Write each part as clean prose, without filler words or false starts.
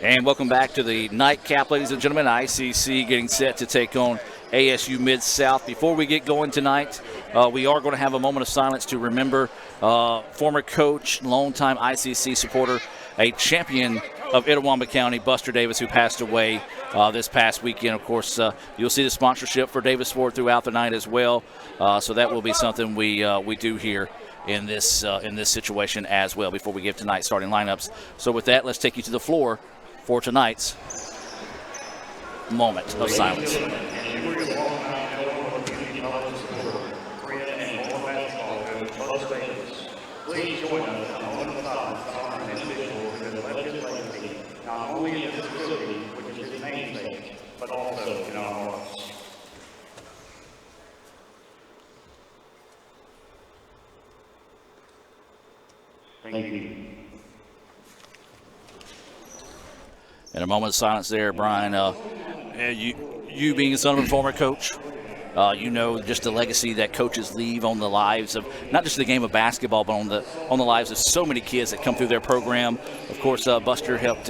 And welcome back to the nightcap, ladies and gentlemen. ICC getting set to take on ASU Mid-South. Before we get going tonight, we are going to have a moment of silence to remember former coach, longtime ICC supporter, a champion of Itawamba County, Buster Davis, who passed away this past weekend. Of course, you'll see the sponsorship for Davis Ford throughout the night as well. So that will be something we do here in this situation as well before we give tonight's starting lineups. So with that, let's take you to the floor for tonight's moment of silence. Please join us on a moment of silence honoring an individual who has left his legacy not only in this facility, which is his namesake, but also in our hearts. Thank you. And a moment of silence there, Brian. You being the son of a former coach, you know just the legacy that coaches leave on the lives of not just the game of basketball, but on the lives of so many kids that come through their program. Of course, Buster helped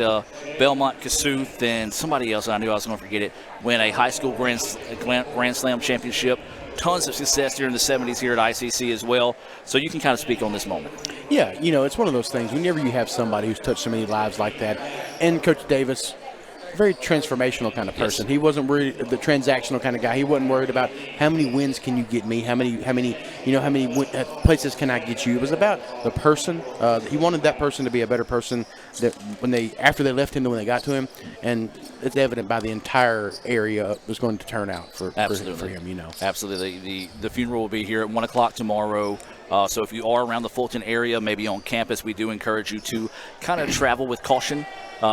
Belmont, Kossuth, and somebody else, I knew I was going to forget it, win a high school Grand Slam championship. Tons of success during the 70s here at ICC as well. So you can kind of speak on this moment. Yeah, you know, it's one of those things. Whenever you have somebody who's touched so many lives like that, and Coach Davis, very transformational kind of person. Yes. He wasn't worried, the transactional kind of guy. He wasn't worried about how many wins can you get me, how many places can I get you. It was about the person. He wanted that person to be a better person that after they left him than when they got to him, and it's evident by the entire area was going to turn out for him. You know, absolutely. The funeral will be here at 1 o'clock tomorrow. So if you are around the Fulton area, maybe on campus, we do encourage you to kind of travel with caution.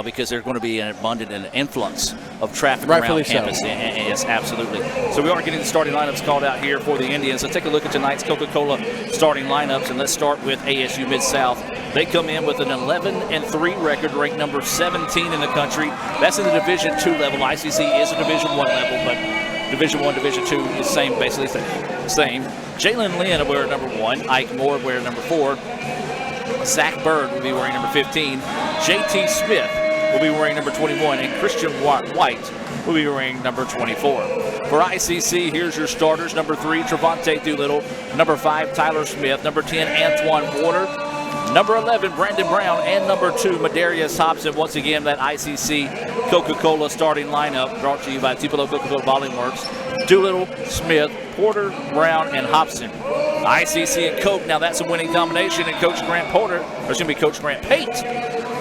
Because there's going to be an abundant influx of traffic around campus. Yes, absolutely. So we are getting the starting lineups called out here for the Indians. So take a look at tonight's Coca-Cola starting lineups, and let's start with ASU Mid-South. They come in with an 11-3 record, ranked number 17 in the country. That's in the Division II level. ICC is a Division I level, but Division I, Division II is basically the same. Jalen Lynn wearing number 1. Ike Moore wearing number 4. Zack Byrd will be wearing number 15. J.T. Smith will be wearing number 21. And Christian White will be wearing number 24. For ICC, here's your starters. Number 3, Trevante Doolittle. Number 5, Tyler Smith. Number 10, Antoine Warner. Number 11, Brandon Brown. And number 2, Madarius Hobson. Once again, that ICC Coca-Cola starting lineup brought to you by Tupelo Coca-Cola Bottling Works. Doolittle, Smith, Porter, Brown, and Hobson. ICC and Coke, now that's a winning combination, and Coach Grant Pate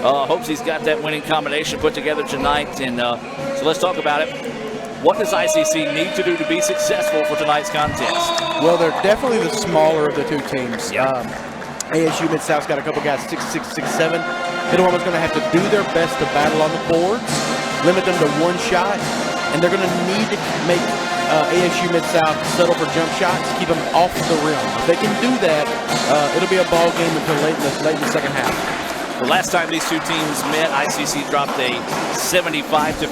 hopes he's got that winning combination put together tonight. And so let's talk about it. What does ICC need to do to be successful for tonight's contest? Well, they're definitely the smaller of the two teams. Yep. ASU Mid-South's got a couple guys 6'6", 6'7". Itawamba's going to have to do their best to battle on the boards, limit them to one shot, and they're going to need to make ASU Mid-South settle for jump shots, keep them off the rim. If they can do that, it'll be a ball game until late in the second half. The last time these two teams met, ICC dropped a 75-54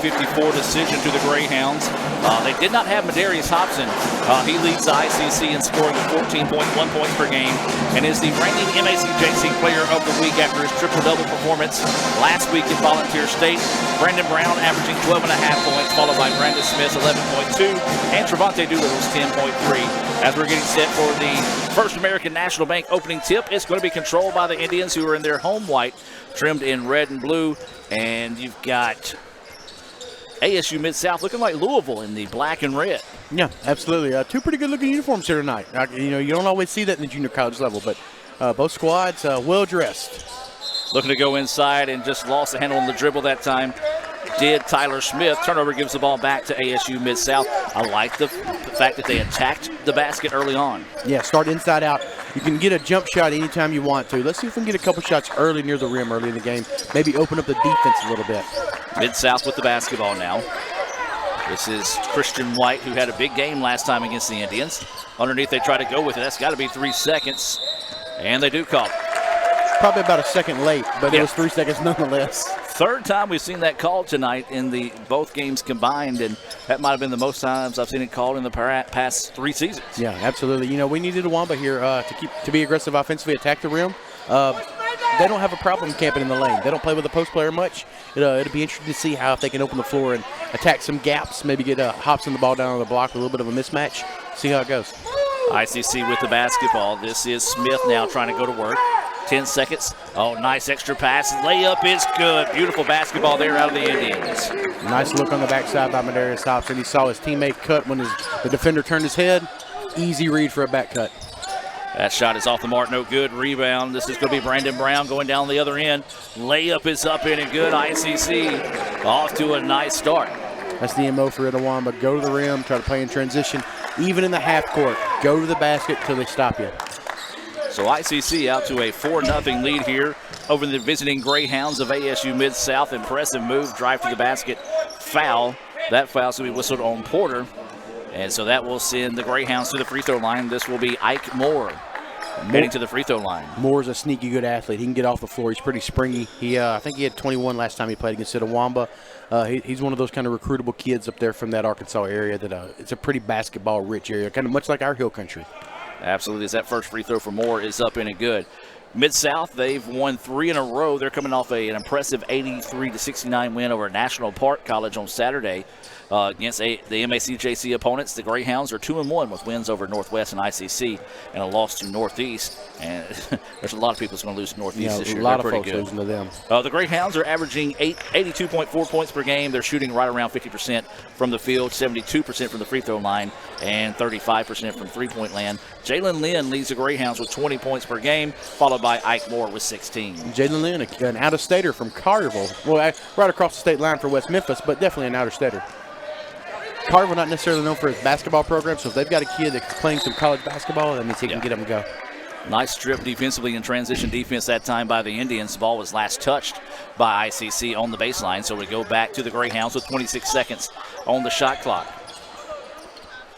decision to the Greyhounds. They did not have Madarius Hobson. He leads ICC in scoring at 14.1 points per game and is the reigning MACJC Player of the Week after his triple-double performance last week at Volunteer State. Brandon Brown averaging 12.5 points, followed by Brandon Smith's 11.2 and Trevante Doolittle's 10.3. As we're getting set for the First American National Bank opening tip, it's going to be controlled by the Indians, who are in their home white, trimmed in red and blue. And you've got ASU Mid-South looking like Louisville in the black and red. Yeah, absolutely. Two pretty good-looking uniforms here tonight. You don't always see that in the junior college level, but both squads well-dressed. Looking to go inside and just lost the handle on the dribble that time. Did Tyler Smith. Turnover gives the ball back to ASU Mid-South. I like the fact that they attacked the basket early on. Yeah, start inside out. You can get a jump shot anytime you want to. Let's see if we can get a couple shots early near the rim early in the game. Maybe open up the defense a little bit. Mid-South with the basketball now. This is Christian White, who had a big game last time against the Indians. Underneath, they try to go with it. That's got to be 3 seconds. And they do call it. Probably about a second late, but it was 3 seconds nonetheless. Third time we've seen that called tonight in the both games combined, and that might have been the most times I've seen it called in the past 3 seasons. Yeah, absolutely. We needed Itawamba here to be aggressive offensively, attack the rim. they don't have a problem camping in the lane. They don't play with the post player much. It'll be interesting to see how if they can open the floor and attack some gaps, maybe get Hobson the ball down on the block, a little bit of a mismatch. See how it goes. ICC with the basketball. This is Smith now trying to go to work. 10 seconds. Oh, nice extra pass. Layup is good. Beautiful basketball there out of the Indians. Nice look on the backside by Madarius Hobson. He saw his teammate cut when the defender turned his head. Easy read for a back cut. That shot is off the mark, no good. Rebound. This is going to be Brandon Brown going down the other end. Layup is up in and good. ICC off to a nice start. That's the MO for Itawamba. Go to the rim, try to play in transition. Even in the half court, go to the basket until they stop you. So ICC out to a 4-0 lead here over the visiting Greyhounds of ASU Mid-South. Impressive move, drive to the basket, foul. That foul's going to be whistled on Porter. And so that will send the Greyhounds to the free throw line. This will be Ike Moore heading to the free throw line. Moore's a sneaky good athlete. He can get off the floor. He's pretty springy. I think he had 21 last time he played against Itawamba. He's one of those kind of recruitable kids up there from that Arkansas area that it's a pretty basketball-rich area, kind of much like our hill country. Absolutely. As that first free throw for Moore is up in and good. Mid-South, they've won 3 in a row. They're coming off an impressive 83-69 win over National Park College on Saturday against the MACJC opponents. The Greyhounds are 2-1 with wins over Northwest and ICC and a loss to Northeast. And there's a lot of people that's going to lose to Northeast this year. A lot They're of folks pretty good. losing to them. The Greyhounds are averaging 82.4 points per game. They're shooting right around 50% from the field, 72% from the free throw line, and 35% from three-point land. Jalen Lynn leads the Greyhounds with 20 points per game, followed by Ike Moore with 16. Jalen Lynn, an out-of-stater from Carterville. Well, right across the state line for West Memphis, but definitely an out-of-stater. Carterville not necessarily known for his basketball program, so if they've got a kid that's playing some college basketball, that means he can get them to go. Nice strip defensively and transition defense that time by the Indians. The ball was last touched by ICC on the baseline, so we go back to the Greyhounds with 26 seconds on the shot clock.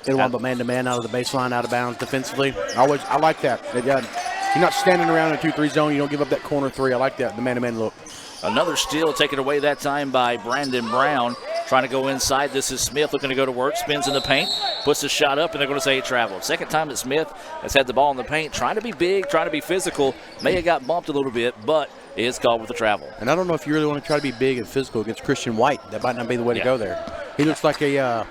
Itawamba man-to-man out of the baseline, out of bounds defensively. I like that. You're not standing around in a 2-3 zone. You don't give up that corner three. I like that, the man-to-man look. Another steal taken away that time by Brandon Brown. Trying to go inside. This is Smith looking to go to work. Spins in the paint. Puts the shot up, and they're going to say he traveled. Second time that Smith has had the ball in the paint. Trying to be big, trying to be physical. May have got bumped a little bit, but is called with the travel. And I don't know if you really want to try to be big and physical against Christian White. That might not be the way to go there. He looks like an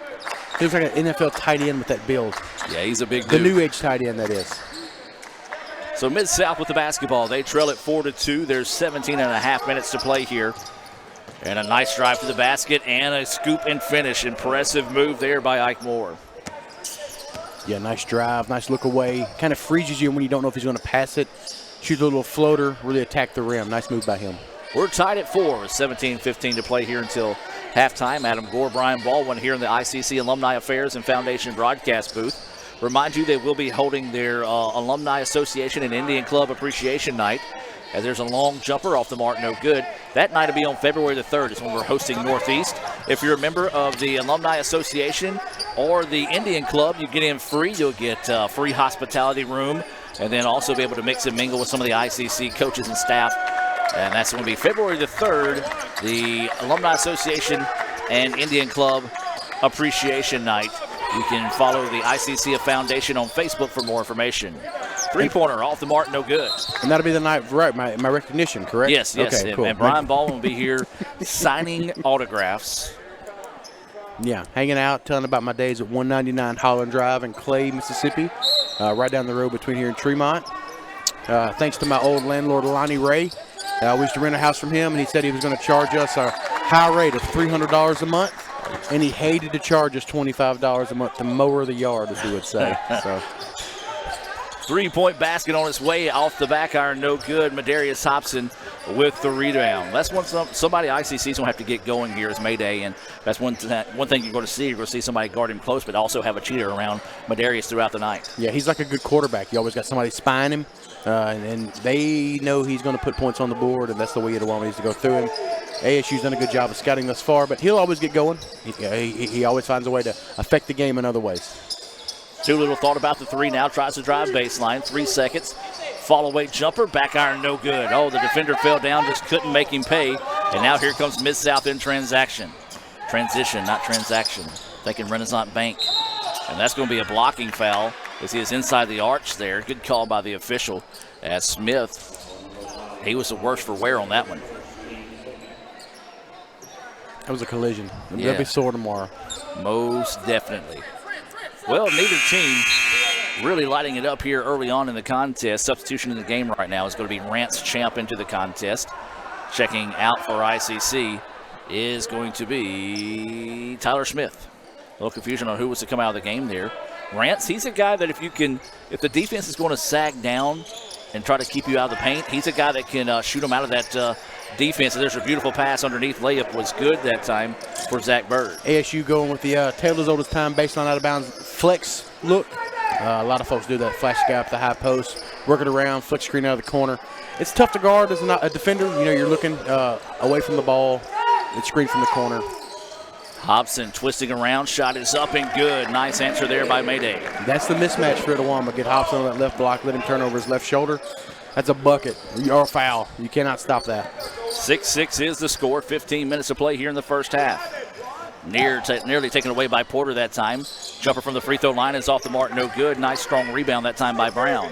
NFL tight end with that build. Yeah, he's a big The dude. new age tight end, that is. So Mid-South with the basketball. They trail it 4-2. There's 17 and a half minutes to play here. And a nice drive to the basket and a scoop and finish. Impressive move there by Ike Moore. Yeah, nice drive, nice look away. Kind of freezes you when you don't know if he's going to pass it. Shoot a little floater, really attack the rim. Nice move by him. We're tied at 4 with 17-15 to play here until halftime. Adam Gore, Brian Baldwin here in the ICC Alumni Affairs and Foundation broadcast booth. Remind you they will be holding their Alumni Association and Indian Club Appreciation Night. As there's a long jumper off the mark, no good. That night will be on February the 3rd. It's when we're hosting Northeast. If you're a member of the Alumni Association or the Indian Club, you get in free. You'll get free hospitality room and then also be able to mix and mingle with some of the ICC coaches and staff. And that's going to be February the 3rd, the Alumni Association and Indian Club Appreciation Night. You can follow the ICC Foundation on Facebook for more information. Three-pointer off the mark, no good. And that'll be the night, right, my recognition, correct? Yes. Okay, cool. And Brian Baldwin will be here signing autographs. Yeah, hanging out, telling about my days at 199 Holland Drive in Clay, Mississippi, right down the road between here and Tremont. Thanks to my old landlord, Lonnie Ray. We used to rent a house from him, and he said he was going to charge us a high rate of $300 a month, and he hated to charge us $25 a month to mow the yard, as he would say. So. Three-point basket on its way off the back iron, no good. Madarius Hobson with the rebound. That's one somebody ICC's going to have to get going here is Mayday, and that's one thing you're going to see. You're going to see somebody guard him close, but also have a cheater around Madarius throughout the night. Yeah, he's like a good quarterback. You always got somebody spying him, and they know he's going to put points on the board, and that's the way Itawamba needs to go through him. ASU's done a good job of scouting thus far, but he'll always get going. He always finds a way to affect the game in other ways. Too little thought about the three now. Tries to drive baseline. 3 seconds. Fall away jumper. Back iron no good. Oh, the defender fell down. Just couldn't make him pay. And now here comes Mid-South in transition, not transaction. Thinking Renaissance Bank. And that's going to be a blocking foul as he is inside the arch there. Good call by the official as Smith He was the worst for wear on that one. That was a collision. Yeah. They'll be sore tomorrow. Most definitely. Well, neither team really lighting it up here early on in the contest. Substitution in the game right now is going to be Rance Champ into the contest. Checking out for ICC is going to be Tyler Smith. A little confusion on who was to come out of the game there. Rance, he's a guy that if the defense is going to sag down and try to keep you out of the paint, he's a guy that can shoot them out of that defense. And there's a beautiful pass underneath. Layup was good that time for Zack Byrd. ASU going with the Taylor's oldest time baseline out of bounds flex look. A lot of folks do that. Flash guy up the high post, work it around, flick screen out of the corner. It's tough to guard as a defender. You know, you're looking away from the ball. It's screened from the corner. Hobson twisting around, shot is up and good. Nice answer there by Mayday. That's the mismatch for Itawamba. Get Hobson on that left block, let him turn over his left shoulder. That's a bucket or a foul. You cannot stop that. 6-6 is the score. 15 minutes to play here in the first half. Nearly taken away by Porter that time. Jumper from the free throw line is off the mark, no good. Nice strong rebound that time by Brown.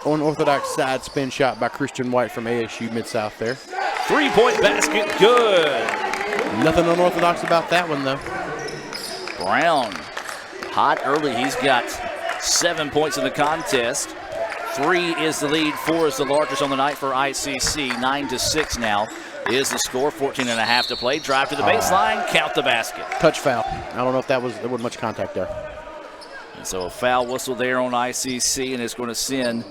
Unorthodox side spin shot by Christian White from ASU Mid-South there. 3-point basket, good. Nothing unorthodox about that one, though. Brown, hot early. He's got 7 points in the contest. 3 is the lead, 4 is the largest on the night for ICC. 9-6 now is the score. 14.5 to play. Drive to the baseline, count the basket. Touch foul. I don't know if there wasn't much contact there. And so a foul whistle there on ICC, and it's going to send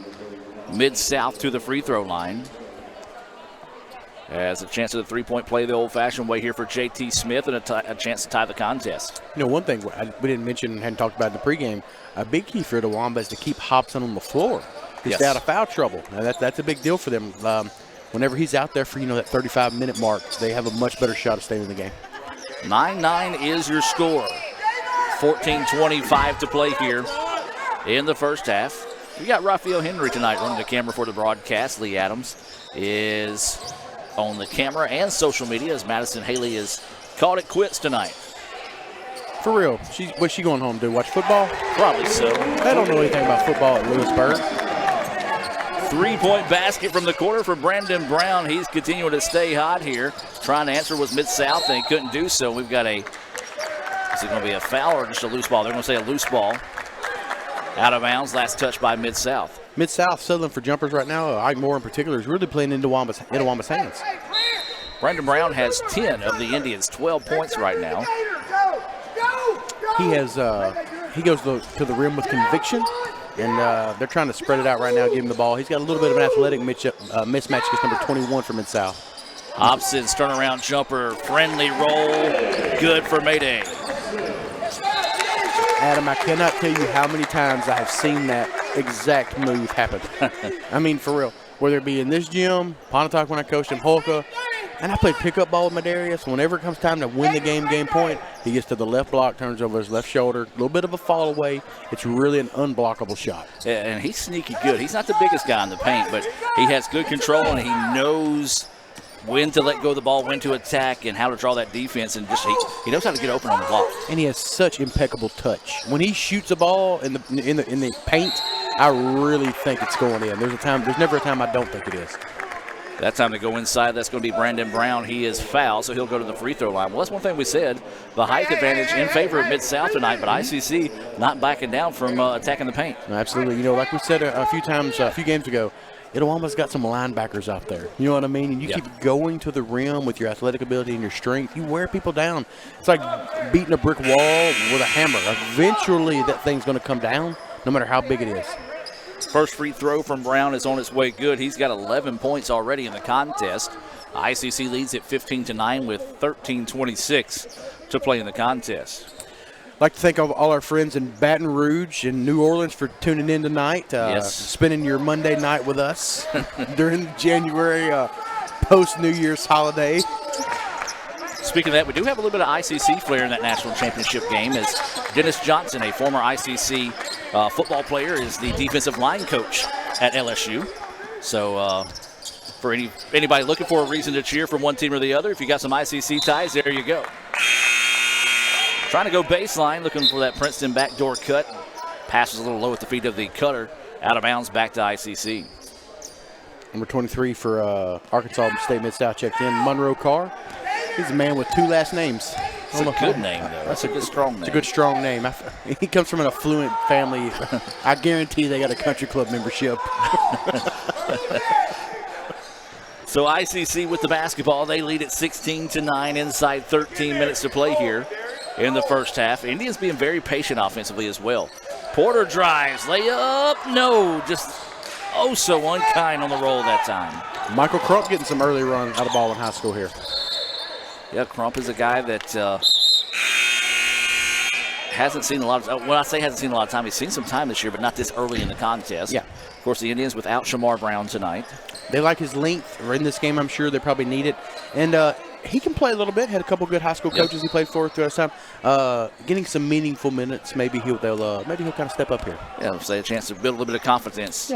Mid-South to the free throw line. As a chance of the three-point play the old-fashioned way here for J.T. Smith, and a chance to tie the contest. You know, one thing we didn't mention and hadn't talked about in the pregame, a big key for Itawamba is to keep Hobson on the floor. He's Yes. out of foul trouble. Now that's a big deal for them. Whenever he's out there for, that 35-minute mark, they have a much better shot of staying in the game. 9-9 is your score. 14:25 to play here in the first half. We got Raphael Henry tonight running the camera for the broadcast. Lee Adams is on the camera and social media as Madison Haley has called it quits tonight. For real. What's she going home to? Watch football? Probably so. They don't know anything about football at Lewisburg. 3-point basket from the corner for Brandon Brown. He's continuing to stay hot here. Trying to answer was Mid-South, and he couldn't do so. We've got is it going to be a foul or just a loose ball? They're going to say a loose ball. Out of bounds, last touch by Mid-South. Mid-South settling for jumpers right now. Ike Moore in particular is really playing into Itawamba's hands. Brandon Brown has 10 of the Indians, 12 points right now. He goes to the rim with conviction, and they're trying to spread it out right now, give him the ball. He's got a little bit of an athletic mismatch against number 21 for Mid-South. Hobson's turnaround jumper, friendly roll, good for Mayday. Adam, I cannot tell you how many times I have seen that exact move happen. I mean, for real. Whether it be in this gym, Pontotoc when I coached in Polka, and I played pickup ball with Madarius. Whenever it comes time to win the game point, he gets to the left block, turns over his left shoulder, a little bit of a fall away. It's really an unblockable shot. And he's sneaky good. He's not the biggest guy in the paint, but he has good control, and he knows when to let go of the ball, when to attack, and how to draw that defense, and just he knows how to get open on the block. And he has such impeccable touch. When he shoots a ball in the paint, I really think it's going in. There's never a time I don't think it is. That time to go inside, that's going to be Brandon Brown. He is fouled, so he'll go to the free throw line. Well, that's one thing we said, the height advantage in favor of Mid-South tonight, but ICC not backing down from attacking the paint. No, absolutely. Like we said a few games ago, Itawamba's got some linebackers out there. You know what I mean? And you keep going to the rim with your athletic ability and your strength. You wear people down. It's like beating a brick wall with a hammer. Eventually, that thing's going to come down, no matter how big it is. First free throw from Brown is on its way good. He's got 11 points already in the contest. ICC leads at 15-9 with 13:26 to play in the contest. I'd like to thank all our friends in Baton Rouge and New Orleans for tuning in tonight, spending your Monday night with us during the January post-New Year's holiday. Speaking of that, we do have a little bit of ICC flair in that national championship game as Dennis Johnson, a former ICC football player, is the defensive line coach at LSU. So for anybody looking for a reason to cheer for one team or the other, if you got some ICC ties, there you go. Trying to go baseline, looking for that Princeton backdoor cut. Pass was a little low at the feet of the cutter. Out of bounds, back to ICC. Number 23 for Arkansas State Mid-South checked in. Monroe Carr. He's a man with 2 last names. It's a good name, though. That's a good, strong name. It's a good, strong name. He comes from an affluent family. I guarantee they got a country club membership. So ICC with the basketball. They lead at 16-9 inside 13 minutes to play here in the first half. Indians being very patient offensively as well. Porter drives, layup, no, just so unkind on the roll that time. Michael Crump getting some early run out of ball in high school here. Yeah, Crump is a guy that hasn't seen a lot of, when I say hasn't seen a lot of time, he's seen some time this year, but not this early in the contest. Yeah. Of course, the Indians without Shamar Brown tonight. They like his length. In this game, I'm sure they probably need it. And he can play a little bit. Had a couple good high school coaches he played for throughout his time. Getting some meaningful minutes. Maybe he'll kind of step up here. Yeah, it'll say a chance to build a little bit of confidence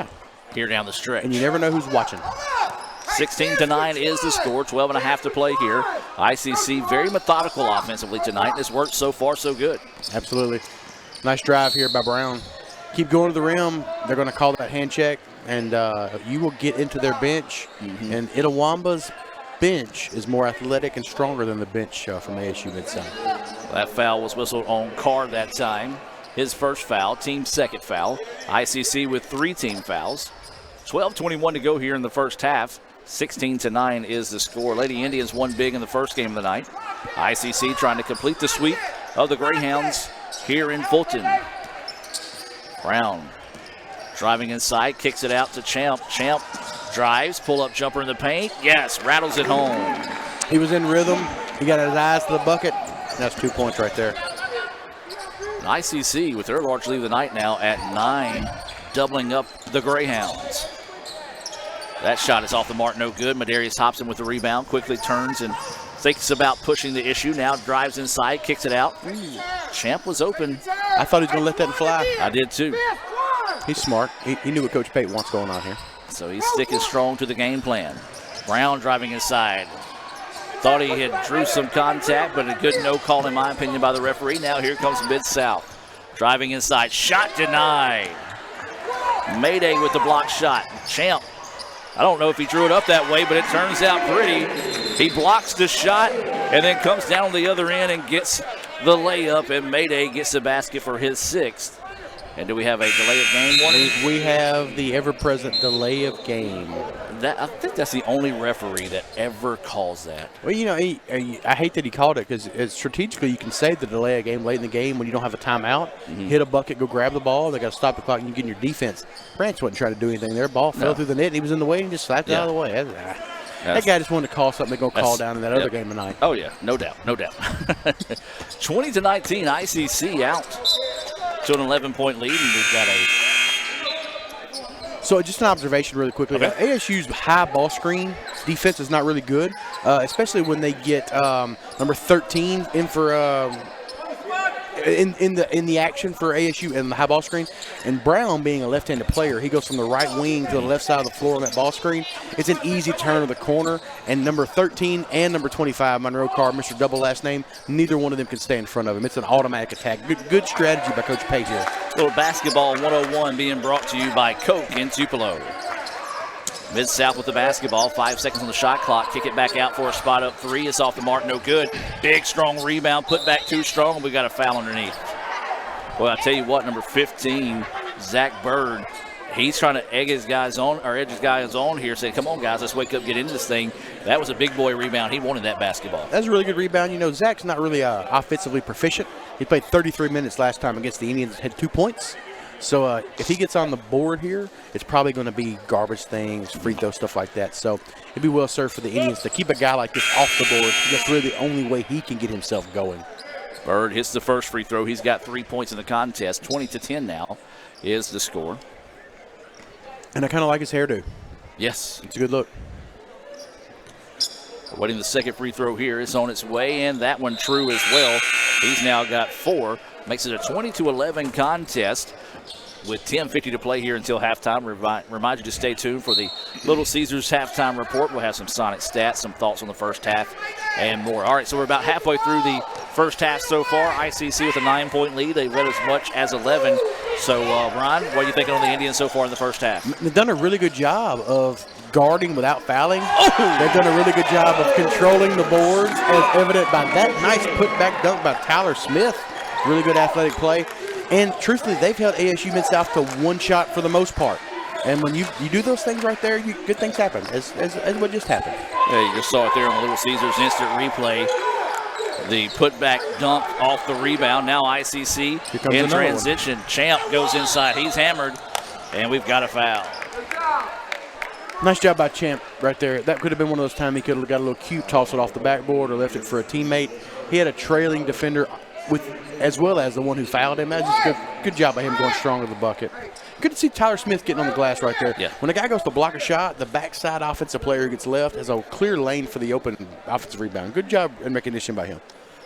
here down the stretch. And you never know who's watching. 16-9 is the score. 12.5 to play here. ICC very methodical offensively tonight. It's worked so far so good. Absolutely. Nice drive here by Brown. Keep going to the rim. They're going to call that hand check, and you will get into their bench. Mm-hmm. And Itawamba's bench is more athletic and stronger than the bench from ASU Mid-South. That foul was whistled on Carr that time. His first foul, team second foul. ICC with 3 team fouls. 12:21 to go here in the first half. 16-9 is the score. Lady Indians won big in the first game of the night. ICC trying to complete the sweep of the Greyhounds here in Fulton. Brown driving inside, kicks it out to Champ. Champ drives, pull-up jumper in the paint. Yes, rattles it home. He was in rhythm. He got his eyes to the bucket. That's 2 points right there. ICC with their large lead of the night now at 9, doubling up the Greyhounds. That shot is off the mark, no good. Madarius Hobson with the rebound, quickly turns and thinks about pushing the issue. Now drives inside, kicks it out. Champ was open. I thought he was going to let that fly. I did too. He's smart. He knew what Coach Pate wants going on here. So he's sticking strong to the game plan. Brown driving inside. Thought he had drew some contact, but a good no call in my opinion by the referee. Now here comes Mid-South. Driving inside, shot denied. Mayday with the block shot. Champ, I don't know if he drew it up that way, but it turns out pretty. He blocks the shot and then comes down on the other end and gets the layup, and Mayday gets the basket for his 6th. And do we have a delay of game warning? We have the ever-present delay of game. I think that's the only referee that ever calls that. Well, you know, I hate that he called it because strategically you can save the delay of game late in the game when you don't have a timeout. Mm-hmm. Hit a bucket, go grab the ball. They got to stop the clock and you get in your defense. Branch wasn't trying to do anything there. Ball fell through the net and he was in the way and just slapped it out of the way. That guy just wanted to call something they're going to call down in that other game tonight. Oh, yeah, no doubt, no doubt. 20-19, ICC out to an 11-point lead, and we've got a... So just an observation really quickly. Okay. ASU's high ball screen defense is not really good, especially when they get number 13 in for in the action for ASU and the high ball screen. And Brown, being a left-handed player, he goes from the right wing to the left side of the floor on that ball screen. It's an easy turn of the corner. And number 13 and number 25, Monroe Carr, Mr. Double last name, neither one of them can stay in front of him. It's an automatic attack. Good strategy by Coach Pate here. Little basketball 101 being brought to you by Coke in Tupelo. Mid-South with the basketball, 5 seconds on the shot clock. Kick it back out for a spot up 3. It's off the mark, no good. Big, strong rebound, put back too strong. We got a foul underneath. Well, I tell you what, number 15, Zack Byrd, he's trying to edge his guys on here, saying, come on, guys, let's wake up, get into this thing. That was a big boy rebound. He wanted that basketball. That's a really good rebound. You know, Zach's not really offensively proficient. He played 33 minutes last time against the Indians, had 2 points. So if he gets on the board here, it's probably going to be garbage things, free throw, stuff like that. So it'd be well served for the Indians to keep a guy like this off the board. That's really the only way he can get himself going. Byrd hits the first free throw. He's got 3 points in the contest. 20-10 now is the score. And I kind of like his hairdo. Yes. It's a good look. Waiting the second free throw here. It's on its way, and that one true as well. He's now got 4. Makes it a 20-11 contest with 10:50 to play here until halftime. Remind you to stay tuned for the Little Caesars halftime report. We'll have some Sonic stats, some thoughts on the first half, and more. All right, so we're about halfway through the first half so far. ICC with a 9-point lead. They led as much as 11 So, Brian, what are you thinking on the Indians so far in the first half? They've done a really good job of guarding without fouling. Oh! They've done a really good job of controlling the boards, as evident by that nice putback dunk by Tyler Smith. Really good athletic play. And truthfully, they've held ASU Mid-South to one shot for the most part. And when you do those things right there, good things happen, as what just happened. Yeah, you just saw it there on the Little Caesars instant replay. The putback dunk off the rebound. Now ICC in transition. Champ goes inside. He's hammered, and we've got a foul. Nice job by Champ right there. That could have been one of those times he could have got a little cute, toss it off the backboard or left it for a teammate. He had a trailing defender as well as the one who fouled him. That's just good job by him going strong to the bucket. Good to see Tyler Smith getting on the glass right there. Yeah. When a guy goes to block a shot, the backside offensive player who gets left has a clear lane for the open offensive rebound. Good job and recognition by him.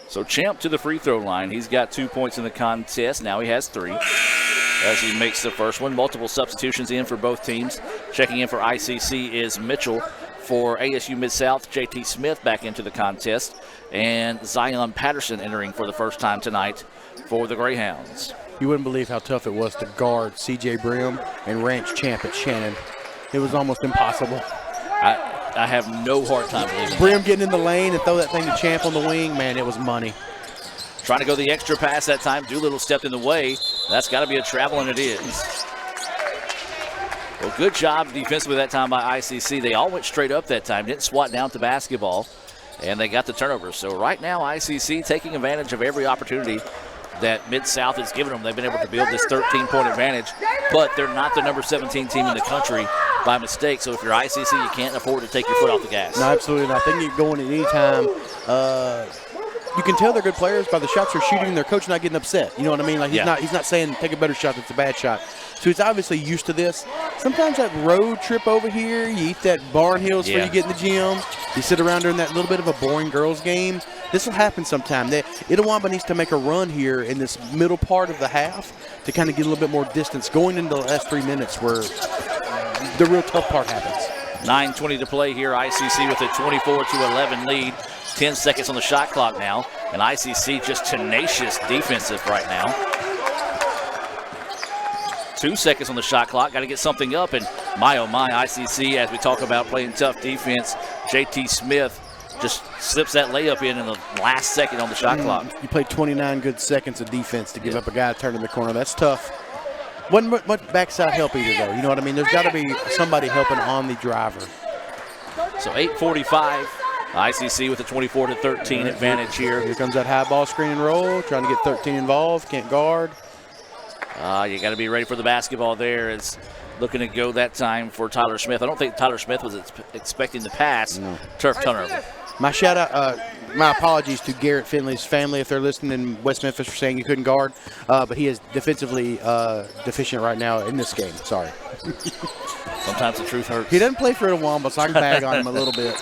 So Champ to the free throw line. He's got 2 points in the contest. Now he has 3 as he makes the first one. Multiple substitutions in for both teams. Checking in for ICC is Mitchell. For ASU Mid-South, J.T. Smith back into the contest. And Zion Patterson entering for the first time tonight for the Greyhounds. You wouldn't believe how tough it was to guard C.J. Brim and Ranch Champ at Shannon. It was almost impossible. I have no hard time believing it. Brim getting in the lane and throw that thing to Champ on the wing, man, it was money. Trying to go the extra pass that time. Doolittle stepped in the way. That's got to be a travel, and it is. Well, good job defensively that time by ICC. They all went straight up that time, didn't swat down to basketball, and they got the turnover. So right now, ICC taking advantage of every opportunity that Mid-South has given them. They've been able to build this 13-point advantage, but they're not the number 17 team in the country by mistake. So if you're ICC, you can't afford to take your foot off the gas. No, absolutely not. They can get going at any time. You can tell they're good players by the shots they're shooting and their coach not getting upset. You know what I mean? Like he's not saying take a better shot that's a bad shot. So he's obviously used to this. Sometimes that road trip over here, you eat that Barn Hills before you get in the gym. You sit around during that little bit of a boring girls game. This will happen sometime. Itawamba needs to make a run here in this middle part of the half to kind of get a little bit more distance going into the last 3 minutes where the real tough part happens. 9:20 to play here. ICC with a 24-11 lead. 10 seconds on the shot clock now. And ICC just tenacious defensive right now. 2 seconds on the shot clock. Got to get something up. And my, oh my, ICC, as we talk about playing tough defense, J.T. Smith just slips that layup in the last second on the shot clock. You played 29 good seconds of defense to give up a guy turning the corner. That's tough. Wasn't much backside help either, though. You know what I mean? There's got to be somebody helping on the driver. So 8:45. ICC with a 24-13 advantage here. Here comes that high ball screen and roll, trying to get 13 involved, can't guard. You got to be ready for the basketball there. It's looking to go that time for Tyler Smith. I don't think Tyler Smith was expecting the pass. No. Turf turnover. My shout out, my apologies to Garrett Finley's family if they're listening in West Memphis for saying he couldn't guard, but he is defensively deficient right now in this game. Sorry. Sometimes the truth hurts. He doesn't play for Itawamba, so I can bag on him a little bit.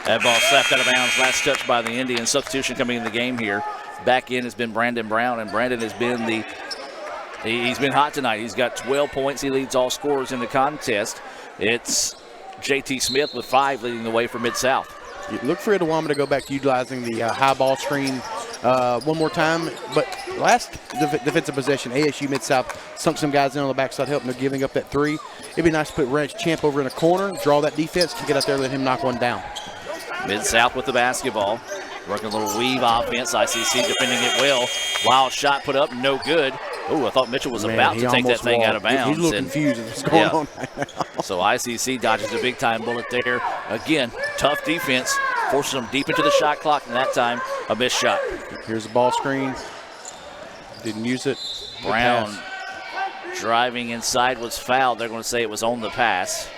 That ball slapped out of bounds. Last touch by the Indians. Substitution coming in the game here. Back in has been Brandon Brown, and Brandon has been he's been hot tonight. He's got 12 points. He leads all scorers in the contest. It's J.T. Smith with 5 leading the way for Mid-South. You look for Itawamba to go back to utilizing the high ball screen one more time. But last defensive possession, ASU Mid-South sunk some guys in on the backside help, and they're giving up that 3. It'd be nice to put Ranch Champ over in a corner, draw that defense, kick it out there, let him knock one down. Mid-South with the basketball. Working a little weave offense. ICC defending it well. Wild shot put up, no good. Oh, I thought Mitchell was about to take that thing out of bounds. He's a little confused what's going on right now. So ICC dodges a big-time bullet there. Again, tough defense. Forces them deep into the shot clock, and that time, a missed shot. Here's the ball screen. Didn't use it. Brown driving inside was fouled. They're going to say it was on the pass.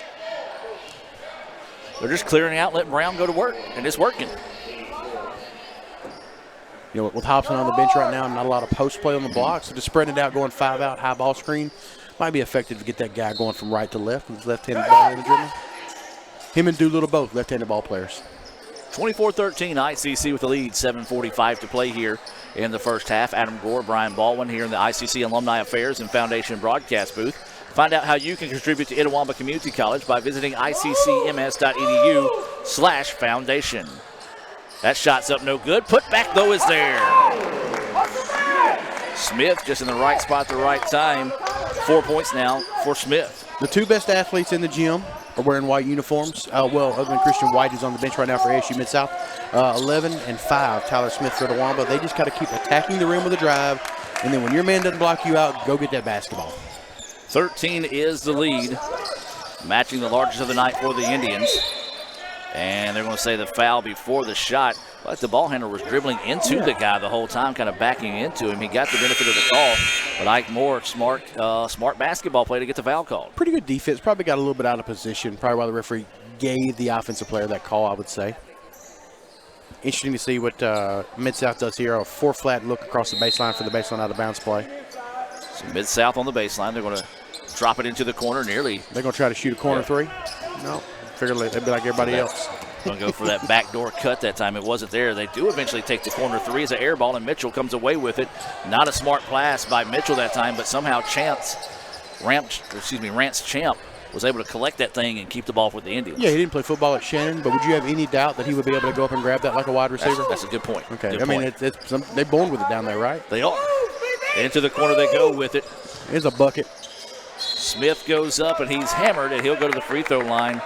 They're just clearing out, letting Brown go to work, and it's working. You know, with Hobson on the bench right now, not a lot of post play on the block, so just spreading it out, going 5 out, high ball screen. Might be effective to get that guy going from right to left with his left-handed ball in the dribble. Him and Doolittle both left-handed ball players. 24-13, ICC with the lead. 7:45 to play here in the first half. Adam Gore, Brian Baldwin here in the ICC Alumni Affairs and Foundation broadcast booth. Find out how you can contribute to Itawamba Community College by visiting iccms.edu/foundation. That shot's up no good. Put back, though, is there. Smith just in the right spot at the right time. 4 points now for Smith. The two best athletes in the gym are wearing white uniforms. Well, other than Christian White, who's on the bench right now for ASU Mid-South. 11 and 5, Tyler Smith for the Wamba. They just got to keep attacking the rim with a drive, and then when your man doesn't block you out, go get that basketball. 13 is the lead, matching the largest of the night for the Indians. And they're going to say the foul before the shot. Like the ball handler was dribbling into the guy the whole time, kind of backing into him. He got the benefit of the call, but Ike Moore, smart basketball play to get the foul called. Pretty good defense. Probably got a little bit out of position. Probably why the referee gave the offensive player that call, I would say. Interesting to see what Mid-South does here. A 4-flat look across the baseline for the baseline out of bounds play. So Mid-South on the baseline. They're going to drop it into the corner nearly. They're going to try to shoot a corner three? No. Figured they'd be like everybody else. Going to go for that backdoor cut that time. It wasn't there. They do eventually take the corner three as an air ball, and Mitchell comes away with it. Not a smart pass by Mitchell that time, but somehow Rance Champ was able to collect that thing and keep the ball for the Indians. Yeah, he didn't play football at Shannon, but would you have any doubt that he would be able to go up and grab that like a wide receiver? That's a good point. Okay, good I mean, they're born with it down there, right? They are. Into the corner they go with it. Here's a bucket. Smith goes up, and he's hammered, and he'll go to the free throw line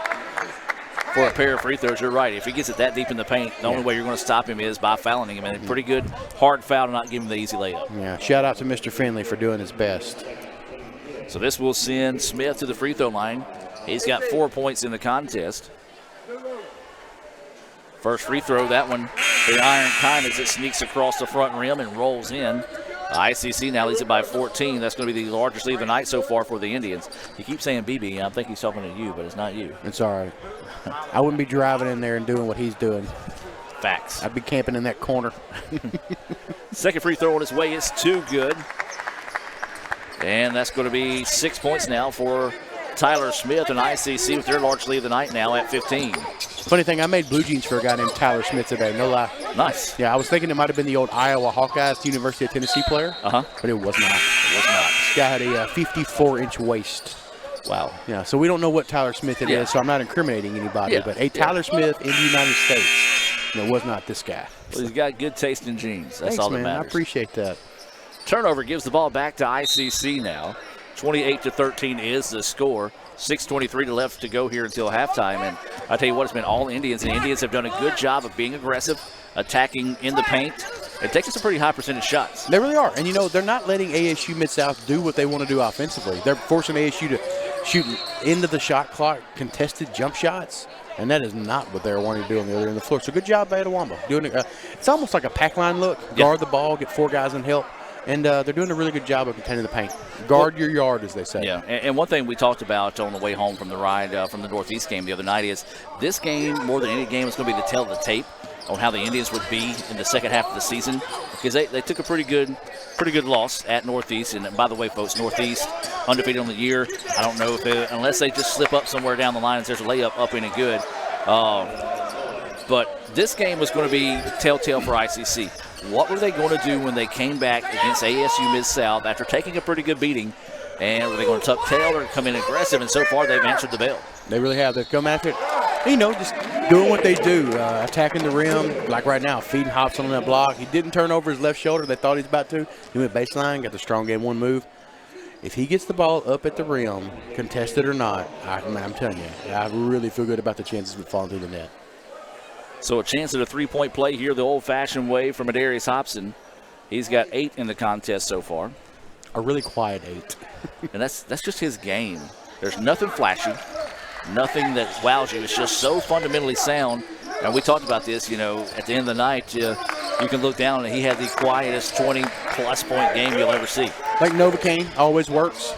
for a pair of free throws. You're right. If he gets it that deep in the paint, the only way you're going to stop him is by fouling him. And a pretty good hard foul to not give him the easy layup. Yeah, shout out to Mr. Finley for doing his best. So this will send Smith to the free throw line. He's got 4 points in the contest. First free throw, that one, the iron kind as it sneaks across the front rim and rolls in. ICC now leads it by 14. That's going to be the largest lead of the night so far for the Indians. He keeps saying BB. I think he's talking to you, but it's not you. It's all right. I wouldn't be driving in there and doing what he's doing. Facts. I'd be camping in that corner. Second free throw on its way is too good. And that's going to be 6 points now for Tyler Smith and ICC with their largest lead of the night now at 15. Funny thing, I made blue jeans for a guy named Tyler Smith today, no lie. Nice. Yeah, I was thinking it might have been the old Iowa Hawkeyes, University of Tennessee player. But it was not. It was not. This guy had a 54-inch waist. Wow. Yeah, so we don't know what Tyler Smith is, so I'm not incriminating anybody. But a Tyler Smith in the United States, it was not this guy. Well, he's got good taste in jeans. That's all that man. matters. I appreciate that. Turnover gives the ball back to ICC now. 28-13 is the score. 6:23 left to go here until halftime. And I tell you what, it's been all Indians. And the Indians have done a good job of being aggressive, attacking in the paint, and taking some pretty high percentage shots. They really are. And, you know, they're not letting ASU Mid-South do what they want to do offensively. They're forcing ASU to shoot into the shot clock, contested jump shots. And that is not what they're wanting to do on the other end of the floor. So good job by Etowamba. Doing it. It's almost like a pack line look. Guard the ball, get four guys in help. And they're doing a really good job of containing the paint. Guard your yard, as they say. Yeah, and one thing we talked about on the way home from the ride from the Northeast game the other night is this game, more than any game, is going to be the tale of the tape on how the Indians would be in the second half of the season, because they took a pretty good loss at Northeast. And by the way, folks, Northeast undefeated on the year. I don't know if unless they just slip up somewhere down the line and there's a layup up in and good. But this game was going to be telltale for ICC. What were they going to do when they came back against ASU Mid-South after taking a pretty good beating? And were they going to tuck tail or come in aggressive? And so far, they've answered the bell. They really have. They've come after it. You know, just doing what they do, attacking the rim. Like right now, feeding hops on that block. He didn't turn over his left shoulder. They thought he was about to. He went baseline, got the strong game one move. If he gets the ball up at the rim, contested or not, I'm telling you, I really feel good about the chances of falling through the net. So a chance at a three-point play here the old-fashioned way from Adarius Hobson. He's got 8 in the contest so far. A really quiet 8. And that's just his game. There's nothing flashy, nothing that wows you. It's just so fundamentally sound. And we talked about this, you know, at the end of the night, you can look down and he had the quietest 20-plus point game you'll ever see. Like Novocaine, always works,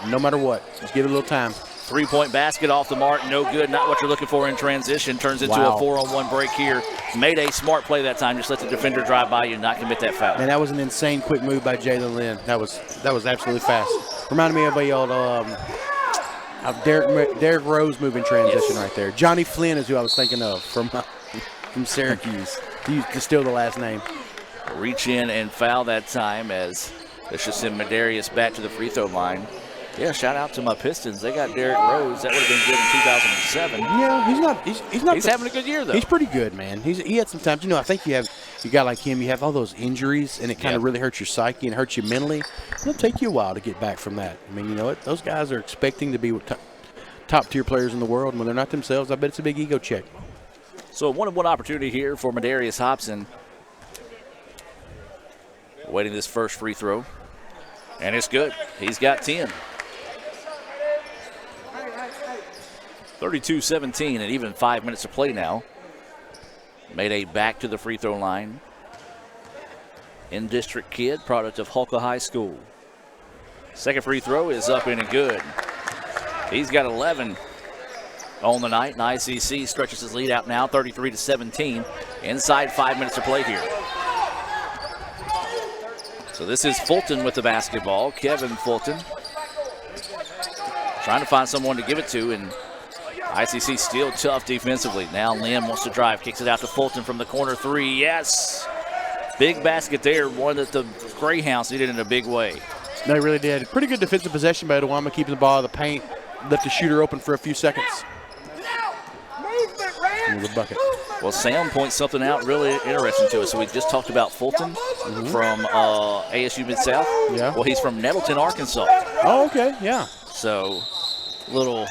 no matter what. Just give it a little time. Three-point basket off the mark, no good. Not what you're looking for in transition. Turns into a 4-on-1 break here. Made a smart play that time. Just let the defender drive by you and not commit that foul. Man, that was an insane quick move by Jalen Lynn. That was absolutely fast. Reminded me of a old Derrick Rose move in transition right there. Johnny Flynn is who I was thinking of from Syracuse. He used to steal the last name. Reach in and foul that time as let's just send Medarius back to the free throw line. Yeah, shout out to my Pistons. They got Derrick Rose. That would have been good in 2007. Yeah, he's not. He's having a good year though. He's pretty good, man. He had some times. You know, I think you You got like him, you have all those injuries, and it kind of really hurts your psyche and hurts you mentally. It'll take you a while to get back from that. I mean, you know what? Those guys are expecting to be top-tier players in the world, and when they're not themselves, I bet it's a big ego check. So a one-on-one opportunity here for Madarius Hobson. Waiting this first free throw. And it's good. He's got 10. 32-17 and even 5 minutes to play now. Mayday back to the free throw line. In-district kid, product of Hulka High School. Second free throw is up and good. He's got 11 on the night, and ICC stretches his lead out now, 33-17. Inside 5 minutes to play here. So this is Fulton with the basketball. Kevin Fulton trying to find someone to give it to, and ICC still tough defensively. Now Lim wants to drive, kicks it out to Fulton from the corner three. Yes! Big basket there, one that the Greyhounds needed in a big way. No, he really did. Pretty good defensive possession by Edawama, keeping the ball in the paint, left the shooter open for a few seconds. The bucket. Well, Sam points something out really interesting to us. So we just talked about Fulton from ASU Mid-South. Yeah. Well, he's from Nettleton, Arkansas. Oh, okay, yeah. So little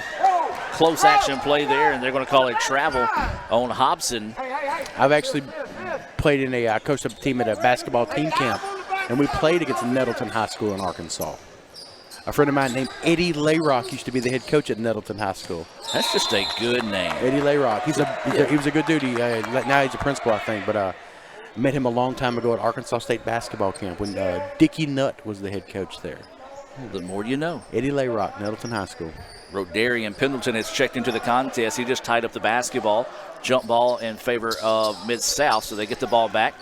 close action play there, and they're going to call it travel on Hobson. I've actually played in I coached a team at a basketball team camp, and we played against Nettleton High School in Arkansas. A friend of mine named Eddie Layrock used to be the head coach at Nettleton High School. That's just a good name. Eddie Layrock. He was a good dude. Now he's a principal, I think. But I met him a long time ago at Arkansas State basketball camp when Dickie Nutt was the head coach there. Well, the more you know. Eddie Layrock, Nettleton High School. Rodarian Pendleton has checked into the contest. He just tied up the basketball. Jump ball in favor of Mid-South, so they get the ball back.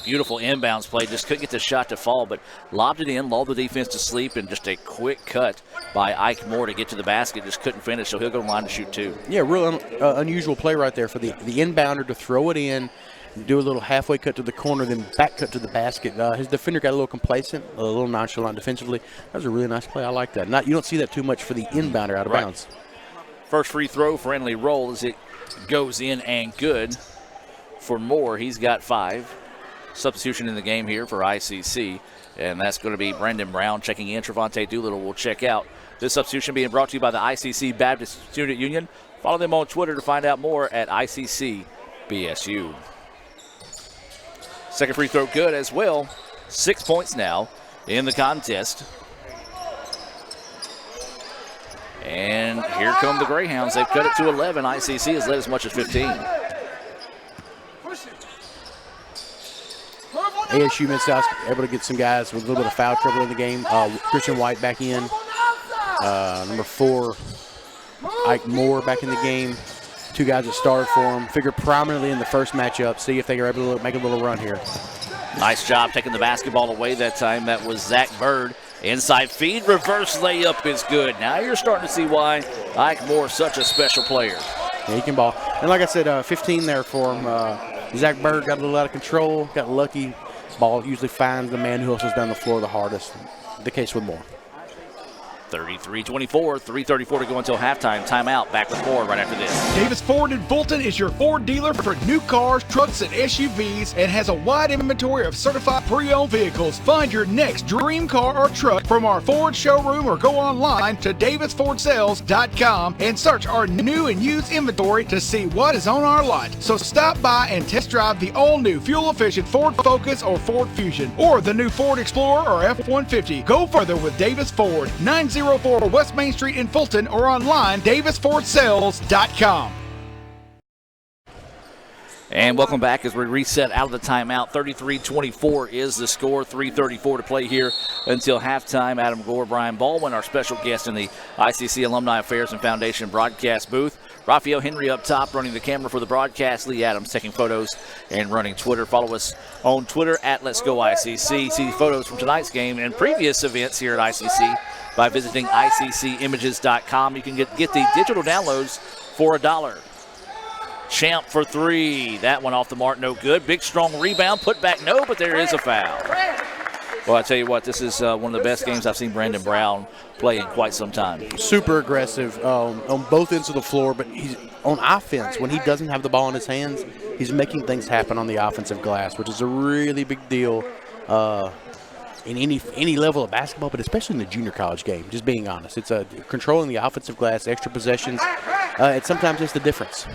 Beautiful inbounds play. Just couldn't get the shot to fall, but lobbed it in, lulled the defense to sleep, and just a quick cut by Ike Moore to get to the basket. Just couldn't finish, so he'll go to the line to shoot two. Yeah, real unusual play right there for the inbounder to throw it in, do a little halfway cut to the corner, then back cut to the basket. His defender got a little complacent, a little nonchalant defensively. That was a really nice play. I like that. You don't see that too much for the inbounder out of bounds. First free throw for Henley Roll as it goes in and good for Moore. He's got 5. Substitution in the game here for ICC, and that's going to be Brendan Brown checking in. Trevante Doolittle will check out. This substitution being brought to you by the ICC Baptist Student Union. Follow them on Twitter to find out more at ICC BSU. Second free throw good as well. 6 points now in the contest. And here come the Greyhounds. They've cut it to 11. ICC has led as much as 15. ASU Mid-South able to get some guys with a little bit of foul trouble in the game. Christian White back in. Number 4, Ike Moore back in the game. 2 guys that started for him. Figured prominently in the first matchup. See if they are able to make a little run here. Nice job taking the basketball away that time. That was Zack Byrd. Inside feed, reverse layup is good. Now you're starting to see why Ike Moore is such a special player. Yeah, he can ball. And like I said, 15 there for him. Zack Byrd got a little out of control, got lucky. Ball usually finds the man who else is down the floor the hardest. The case with Moore. 33-24, 3:34 to go until halftime. Timeout. Back with more right after this. Davis Ford in Fulton is your Ford dealer for new cars, trucks, and SUVs, and has a wide inventory of certified pre-owned vehicles. Find your next dream car or truck from our Ford showroom or go online to davisfordsales.com and search our new and used inventory to see what is on our lot. So stop by and test drive the all-new fuel-efficient Ford Focus or Ford Fusion, or the new Ford Explorer or F-150. Go further with Davis Ford. 904 West Main Street in Fulton or online davisfordsales.com. And welcome back as we reset out of the timeout. 33-24 is the score. 3:34 to play here until halftime. Adam Gore, Brian Baldwin, our special guest in the ICC Alumni Affairs and Foundation broadcast booth. Raphael Henry up top running the camera for the broadcast. Lee Adams taking photos and running Twitter. Follow us on Twitter at Let's Go ICC. See photos from tonight's game and previous events here at ICC by visiting ICCimages.com. You can get the digital downloads for $1. Champ for 3. That one off the mark, no good. Big, strong rebound. Put back, no, but there is a foul. Well, I tell you what, this is one of the best games I've seen Brandon Brown play in quite some time. Super aggressive on both ends of the floor, but he's on offense. When he doesn't have the ball in his hands, he's making things happen on the offensive glass, which is a really big deal in any level of basketball, but especially in the junior college game, just being honest. It's controlling the offensive glass, extra possessions. Sometimes it's the difference.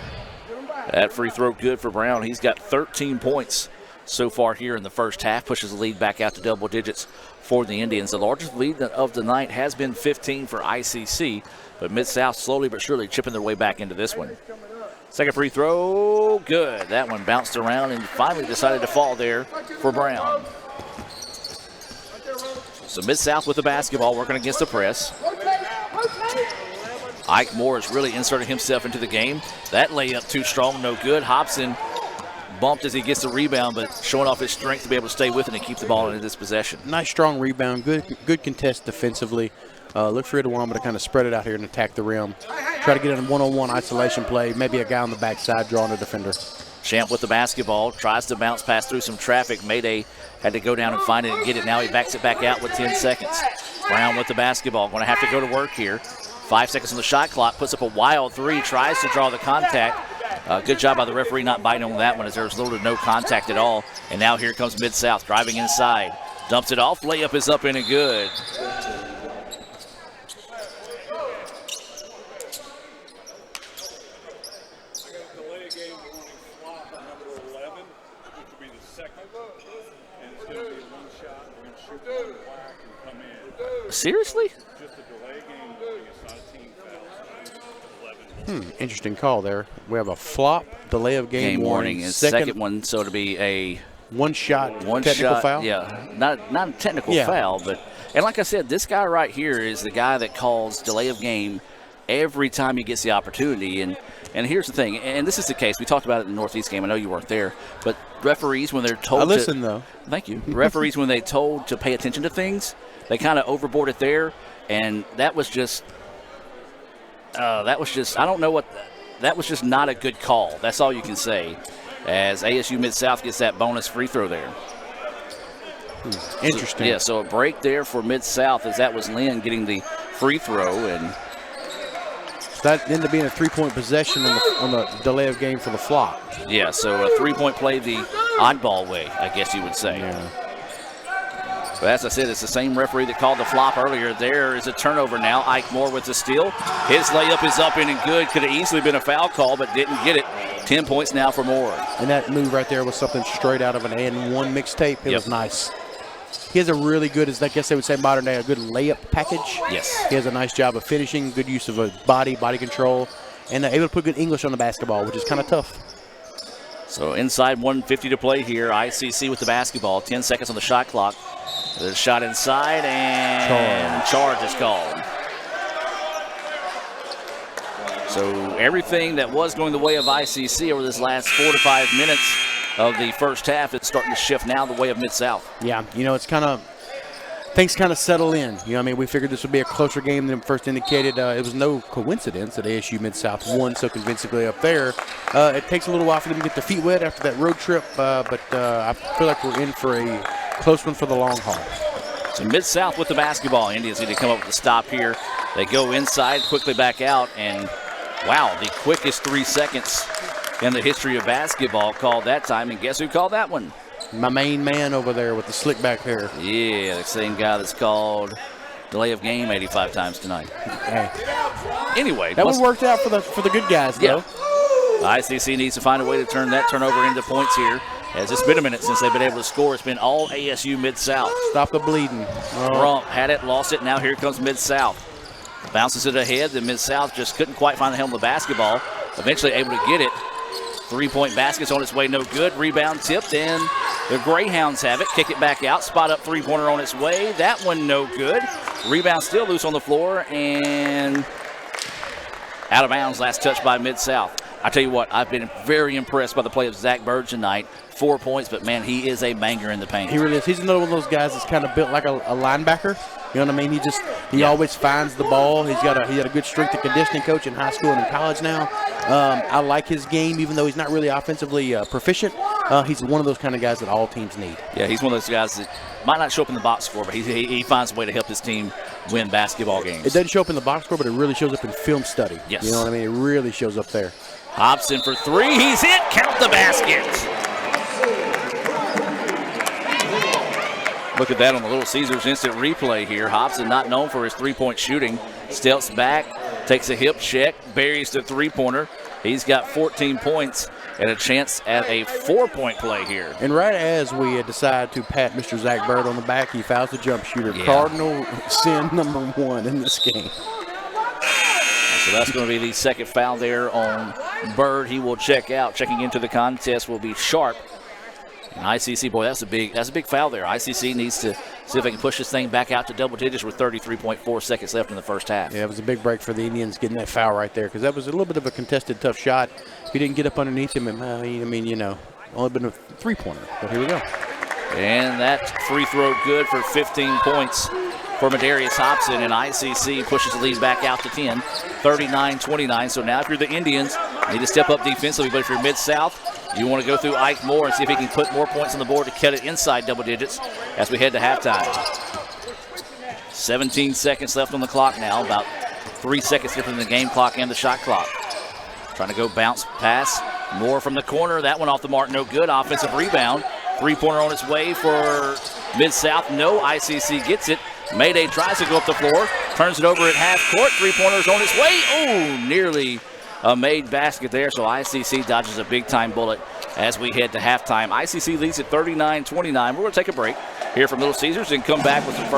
That free throw good for Brown. He's got 13 points so far here in the first half, pushes the lead back out to double digits for the Indians. The largest lead of the night has been 15 for ICC, but Mid-South slowly but surely chipping their way back into this one. Second free throw, good. That one bounced around and finally decided to fall there for Brown. So Mid-South with the basketball, working against the press. Ike Moore has really inserted himself into the game. That layup too strong, no good. Hobson bumped as he gets the rebound, but showing off his strength to be able to stay with it and keep the ball in this possession. Nice strong rebound, good contest defensively. Look for Itawamba to kind of spread it out here and attack the rim. Try to get in a one-on-one isolation play, maybe a guy on the backside drawing a defender. Champ with the basketball, tries to bounce pass through some traffic. Mayday had to go down and find it and get it. Now he backs it back out with 10 seconds. Brown with the basketball, going to have to go to work here. 5 seconds on the shot clock, puts up a wild three, tries to draw the contact. Good job by the referee not biting on that one, as there was little to no contact at all. And now here comes Mid-South driving inside. Dumps it off, layup is up in and good. Seriously? Interesting call there. We have a flop, delay of game warning. And second one, so to be a one-shot technical foul? Yeah, not a technical foul, but and like I said, this guy right here is the guy that calls delay of game every time he gets the opportunity. And here's the thing, and this is the case. We talked about it in the Northeast game. I know you weren't there, but referees, when they're told though. Thank you. Referees, when they told to pay attention to things, they kind of overboard it there, and that was just I don't know what that was just not a good call. That's all you can say, as ASU Mid-South gets that bonus free throw there. Interesting. So a break there for Mid-South, as that was Lynn getting the free throw, and that ended up being a three-point possession on the delay of game for the flop. Yeah, so a three-point play the oddball way, I guess you would say. Yeah. But as I said, it's the same referee that called the flop earlier. There is a turnover now. Ike Moore with the steal. His layup is up in and good. Could have easily been a foul call, but didn't get it. 10 points now for Moore. And that move right there was something straight out of an A&1 mixtape. It was nice. He has a really good, as I guess they would say modern day, a good layup package. Yes. He has a nice job of finishing, good use of a body control, and able to put good English on the basketball, which is kind of tough. So inside 1:50 to play here. ICC with the basketball. 10 seconds on the shot clock. There's a shot inside, and charge is called. So everything that was going the way of ICC over this last 4 to 5 minutes of the first half is starting to shift now the way of Mid-South. Yeah, it's kind of things kind of settle in. We figured this would be a closer game than first indicated. It was no coincidence that ASU Mid-South won so convincingly up there. It takes a little while for them to get their feet wet after that road trip, but I feel like we're in for a close one for the long haul. So Mid-South with the basketball. Indians need to come up with a stop here. They go inside, quickly back out, and wow, the quickest 3 seconds in the history of basketball called that time. And guess who called that one? My main man over there with the slick back hair. Yeah, the same guy that's called delay of game 85 times tonight. Hey. Anyway. That one worked out for the good guys, though. Yeah. ICC needs to find a way to turn that turnover into points here, as it's been a minute since they've been able to score. It's been all ASU Mid-South. Stop the bleeding. Rump had it, lost it. Now here comes Mid-South. Bounces it ahead. Then Mid-South just couldn't quite find the helm of the basketball. Eventually able to get it. 3-point basket's on its way, no good. Rebound tipped, and the Greyhounds have it. Kick it back out. Spot up three-pointer on its way. That one no good. Rebound still loose on the floor, and out of bounds. Last touch by Mid-South. I tell you what, I've been very impressed by the play of Zack Byrd tonight. 4 points, but man, he is a banger in the paint. He really is. He's another one of those guys that's kind of built like a linebacker. You know what I mean? He always finds the ball. He had a good strength and conditioning coach in high school and in college now. I like his game, even though he's not really offensively proficient. He's one of those kind of guys that all teams need. Yeah, he's one of those guys that might not show up in the box score, but he finds a way to help his team win basketball games. It doesn't show up in the box score, but it really shows up in film study. Yes. You know what I mean? It really shows up there. Hobson for three. He's hit. Count the basket. Look at that on the Little Caesars instant replay here. Hobson, not known for his three-point shooting, steps back, takes a hip check, buries the three-pointer. He's got 14 points and a chance at a 4-point play here. And right as we decide to pat Mr. Zack Byrd on the back, he fouls the jump shooter. Yeah. Cardinal sin number 1 in this game. So that's going to be the second foul there on Byrd. He will check out. Checking into the contest will be Sharp. And ICC, boy, that's a big foul there. ICC needs to see if they can push this thing back out to double digits with 33.4 seconds left in the first half. Yeah, it was a big break for the Indians getting that foul right there because that was a little bit of a contested, tough shot. If he didn't get up underneath him, only been a three-pointer. But here we go. And that free throw good for 15 points for Madarius Hobson, and ICC pushes the lead back out to 10, 39-29. So now if you're the Indians, you need to step up defensively, but if you're Mid-South, you want to go through Ike Moore and see if he can put more points on the board to cut it inside double digits as we head to halftime. 17 seconds left on the clock now, about 3 seconds different than the game clock and the shot clock. Trying to go bounce pass. Moore from the corner. That one off the mark, no good. Offensive rebound. Three-pointer on its way for Mid-South. No, ICC gets it. Mayday tries to go up the floor. Turns it over at half court. Three-pointer's on its way. Oh, nearly a made basket there. So ICC dodges a big-time bullet as we head to halftime. ICC leads at 39-29. We're going to take a break here from Little Caesars and come back with the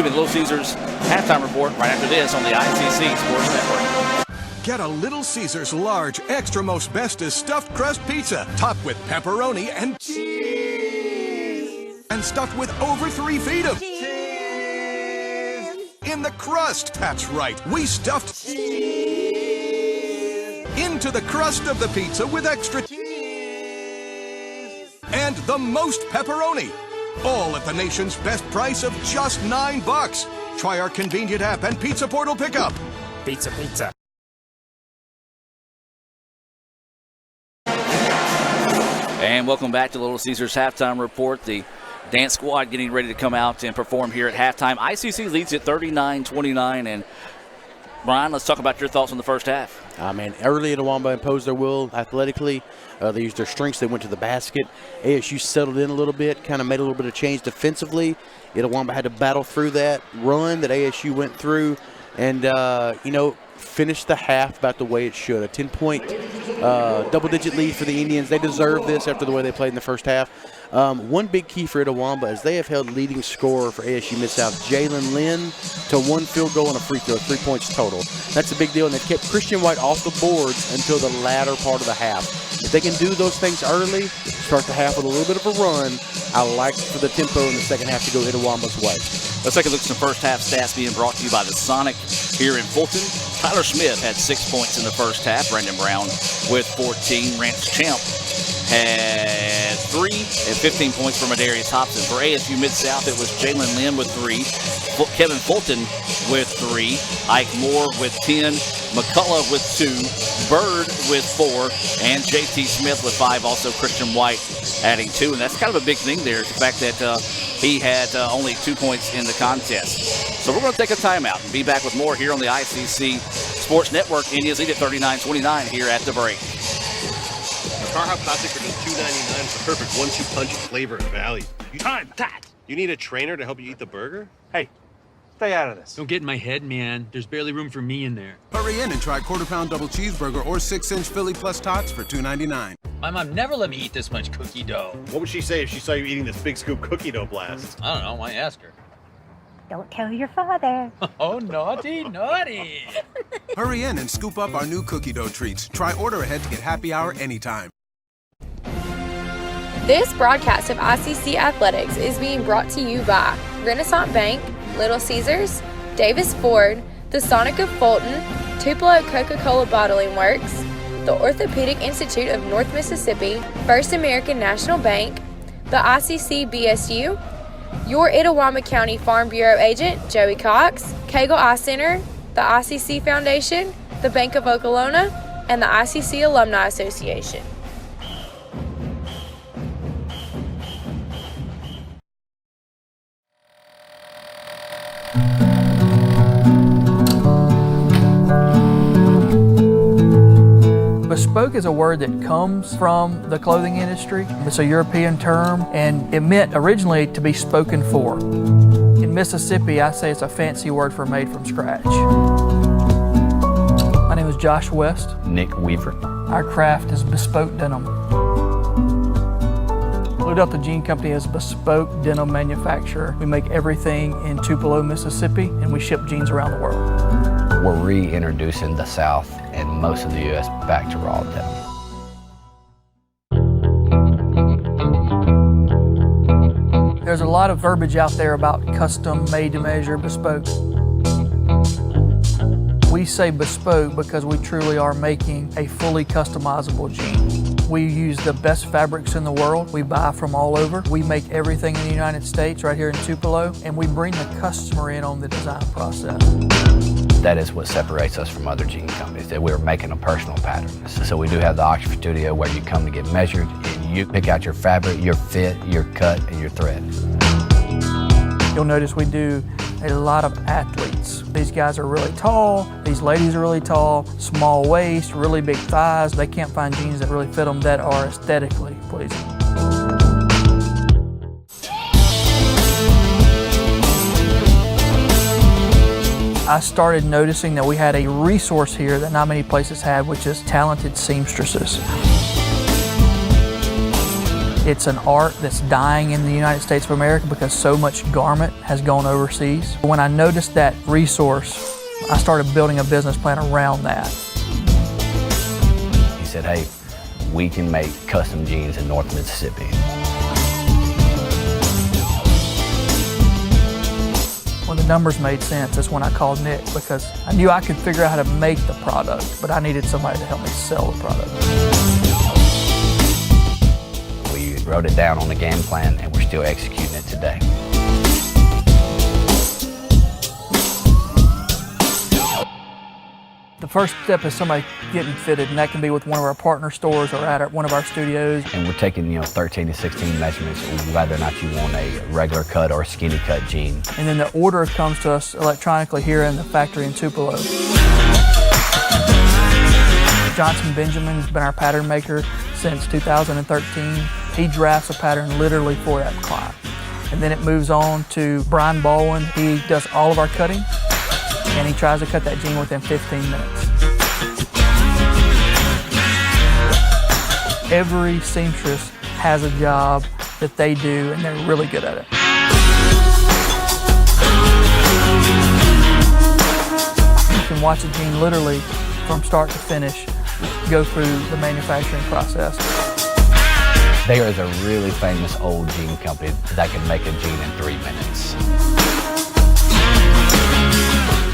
Little Caesars halftime report right after this on the ICC Sports Network. Get a Little Caesars large, extra most bestest stuffed crust pizza, topped with pepperoni and cheese, and stuffed with over 3 feet of cheese in the crust. That's right, we stuffed cheese into the crust of the pizza with extra cheese and the most pepperoni, all at the nation's best price of just $9. Try our convenient app and Pizza Portal pickup. Pizza, pizza. And welcome back to Little Caesars halftime report. The dance squad getting ready to come out and perform here at halftime. ICC leads at 39-29. And Brian, let's talk about your thoughts on the first half. Early Itawamba imposed their will athletically. They used their strengths. They went to the basket. ASU settled in a little bit, kind of made a little bit of change defensively. Itawamba had to battle through that run that ASU went through and, finished the half about the way it should. A 10-point double-digit lead for the Indians. They deserve this after the way they played in the first half. One big key for Itawamba is they have held leading scorer for ASU Mid-South, Jalen Lynn, to 1 field goal and a free throw, 3 points total. That's a big deal, and they've kept Christian White off the boards until the latter part of the half. If they can do those things early, start the half with a little bit of a run, I like for the tempo in the second half to go Itawamba's way. Let's take a look at some first half stats being brought to you by the Sonic here in Fulton. Tyler Smith had 6 points in the first half. Brandon Brown with 14. Rance Champ had 3 and 15 points for Madarius Hobson. For ASU Mid-South, it was Jalen Lynn with 3, Kevin Fulton with 3, Ike Moore with 10, McCullough with 2, Byrd with 4, and JT Smith with 5. Also Christian White adding 2. And that's kind of a big thing there, the fact that he had only 2 points in the contest. So we're going to take a timeout and be back with more here on the ICC Sports Network. Indians lead at 39-29 here at the break. Carhartt Classic for just $2.99 is the perfect 1-2 punch of flavor and value. Time that. You need a trainer to help you eat the burger? Hey, stay out of this. Don't get in my head, man. There's barely room for me in there. Hurry in and try quarter-pound double cheeseburger or 6-inch Philly plus tots for $2.99. My mom never let me eat this much cookie dough. What would she say if she saw you eating this big scoop cookie dough blast? I don't know. Why ask her? Don't tell your father. Oh, naughty, naughty. Hurry in and scoop up our new cookie dough treats. Try order ahead to get happy hour anytime. This broadcast of ICC Athletics is being brought to you by Renaissance Bank, Little Caesars, Davis Ford, the Sonic of Fulton, Tupelo Coca-Cola Bottling Works, the Orthopedic Institute of North Mississippi, First American National Bank, the ICC BSU, your Itawamba County Farm Bureau agent, Joey Cox, Cagle Eye Center, the ICC Foundation, the Bank of Okolona, and the ICC Alumni Association. Bespoke is a word that comes from the clothing industry. It's a European term, and it meant originally to be spoken for. In Mississippi, I say it's a fancy word for made from scratch. My name is Josh West. Nick Weaver. Our craft is bespoke denim. Blue Delta Jean Company is a bespoke denim manufacturer. We make everything in Tupelo, Mississippi, and we ship jeans around the world. We're reintroducing the South and most of the U.S. back to raw denim. There's a lot of verbiage out there about custom, made-to-measure, bespoke. We say bespoke because we truly are making a fully customizable jean. We use the best fabrics in the world. We buy from all over. We make everything in the United States right here in Tupelo, and we bring the customer in on the design process. That is what separates us from other jean companies, that we're making a personal pattern. So we do have the Oxford Studio where you come to get measured, and you pick out your fabric, your fit, your cut, and your thread. You'll notice we do a lot of athletes. These guys are really tall, these ladies are really tall, small waist, really big thighs. They can't find jeans that really fit them that are aesthetically pleasing. I started noticing that we had a resource here that not many places had, which is talented seamstresses. It's an art that's dying in the United States of America because so much garment has gone overseas. When I noticed that resource, I started building a business plan around that. He said, hey, we can make custom jeans in North Mississippi. When the numbers made sense, that's when I called Nick, because I knew I could figure out how to make the product, but I needed somebody to help me sell the product. We wrote it down on the game plan, and we're still executing it today. The first step is somebody getting fitted, and that can be with one of our partner stores or at one of our studios. And we're taking, 13 to 16 measurements, whether or not you want a regular cut or a skinny cut jean. And then the order comes to us electronically here in the factory in Tupelo. Johnson Benjamin has been our pattern maker since 2013. He drafts a pattern literally for that client. And then it moves on to Brian Baldwin. He does all of our cutting, and he tries to cut that jean within 15 minutes. Every seamstress has a job that they do, and they're really good at it. You can watch a jean literally from start to finish go through the manufacturing process. There is a really famous old jean company that can make a jean in 3 minutes.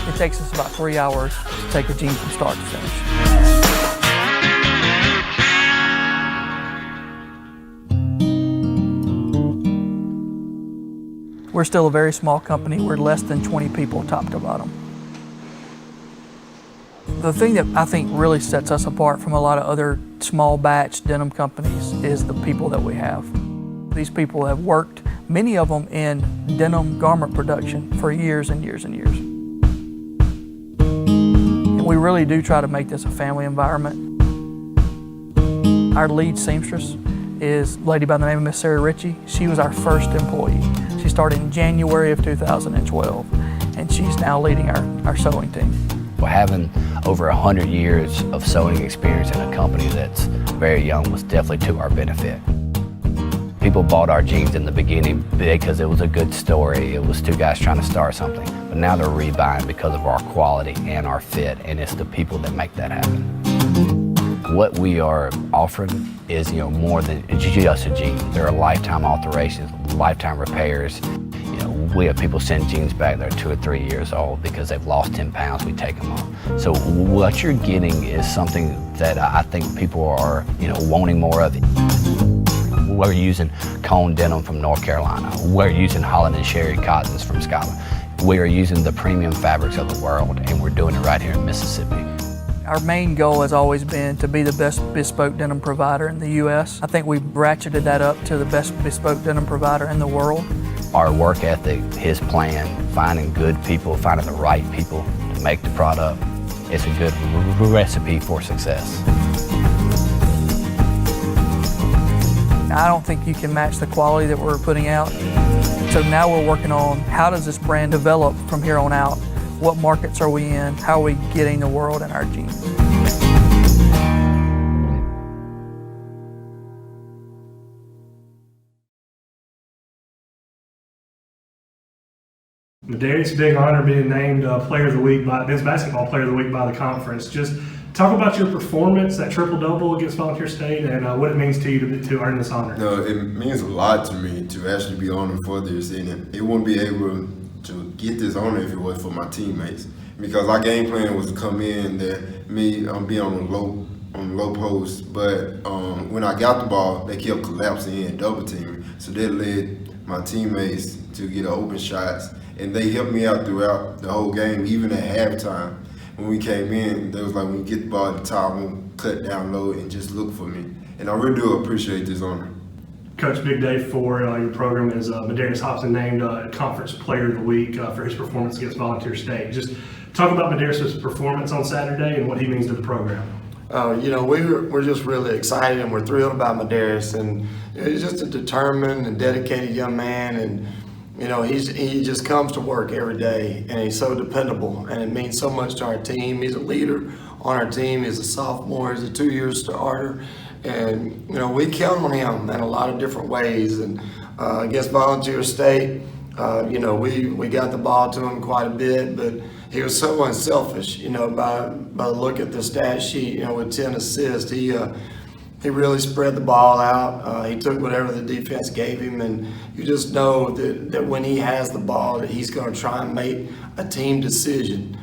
It takes us about 3 hours to take a jean from start to finish. We're still a very small company. We're less than 20 people top to bottom. The thing that I think really sets us apart from a lot of other small batch denim companies is the people that we have. These people have worked, many of them in denim garment production for years and years and years. And we really do try to make this a family environment. Our lead seamstress is a lady by the name of Miss Sarah Ritchie. She was our first employee. She started in January of 2012, and she's now leading our sewing team. Having over 100 years of sewing experience in a company that's very young was definitely to our benefit. People bought our jeans in the beginning because it was a good story. It was two guys trying to start something. But now they're rebuying because of our quality and our fit, and it's the people that make that happen. What we are offering is, more than just a jean. There are lifetime alterations, lifetime repairs. We have people send jeans back that are 2 or 3 years old because they've lost 10 pounds, we take them off. So what you're getting is something that I think people are, wanting more of. We're using cone denim from North Carolina. We're using Holland and Sherry cottons from Scotland. We are using the premium fabrics of the world, and we're doing it right here in Mississippi. Our main goal has always been to be the best bespoke denim provider in the U.S. I think we've ratcheted that up to the best bespoke denim provider in the world. Our work ethic, his plan, finding good people, finding the right people to make the product, it's a good recipe for success. I don't think you can match the quality that we're putting out. So now we're working on how does this brand develop from here on out? What markets are we in? How are we getting the world in our jeans? It's a big honor being named Player of the Week by Men's Basketball Player of the Week by the conference. Just talk about your performance, that triple-double against Volunteer State, and what it means to you to earn this honor. No, it means a lot to me to actually be honored for this, and it wouldn't be able to get this honor if it was for my teammates. Because our game plan was to come in that me be on the low post, but when I got the ball, they kept collapsing in, double teaming. So that led my teammates to get open shots. And they helped me out throughout the whole game, even at halftime. When we came in, they was like, when you get the ball at the top, I'm cut down low and just look for me. And I really do appreciate this honor. Coach, big day for your program as Medarius Hobson named Conference Player of the Week for his performance against Volunteer State. Just talk about Medarius' performance on Saturday and what he means to the program. We're just really excited and we're thrilled about Medarius. And he's just a determined and dedicated young man. And he just comes to work every day, and he's so dependable, and it means so much to our team. He's a leader on our team. He's a sophomore. He's a 2-year starter, and we count on him in a lot of different ways. And against Volunteer State, we got the ball to him quite a bit, but he was so unselfish. By the look at the stat sheet, with 10 assists, he really spread the ball out. He took whatever the defense gave him, and you just know that when he has the ball, that he's going to try and make a team decision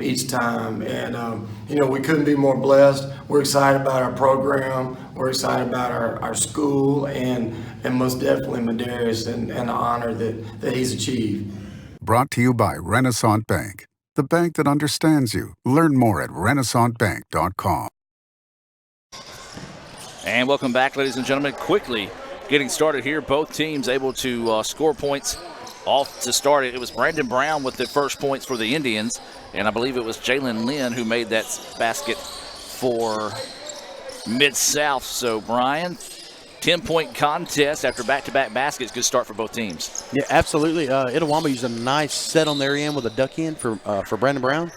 each time. And, we couldn't be more blessed. We're excited about our program. We're excited about our school and most definitely Medarius and the honor that he's achieved. Brought to you by Renaissance Bank, the bank that understands you. Learn more at renaissancebank.com. And welcome back, ladies and gentlemen. Quickly getting started here. Both teams able to score points off to start it. It was Brandon Brown with the first points for the Indians, and I believe it was Jalen Lynn who made that basket for Mid-South. So, Brian, 10-point contest after back-to-back baskets. Good start for both teams. Yeah, absolutely. Itawamba used a nice set on their end with a duck in for Brandon Brown.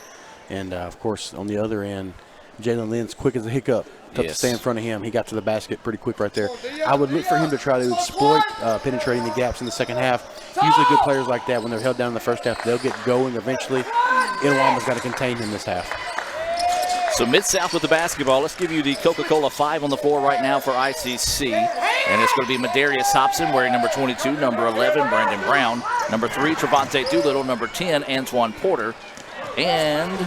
And, of course, on the other end, Jalen Lynn's quick as a hiccup. Tough to stay in front of him. He got to the basket pretty quick right there. I would look for him to try to exploit penetrating the gaps in the second half. Usually good players like that, when they're held down in the first half, they'll get going eventually. Itawamba's got to contain him this half. So Mid-South with the basketball. Let's give you the Coca-Cola 5 on the floor right now for ICC. And it's going to be Medarius Hobson wearing number 22, number 11, Brandon Brown, number 3, Trevante Doolittle, number 10, Antoine Porter, and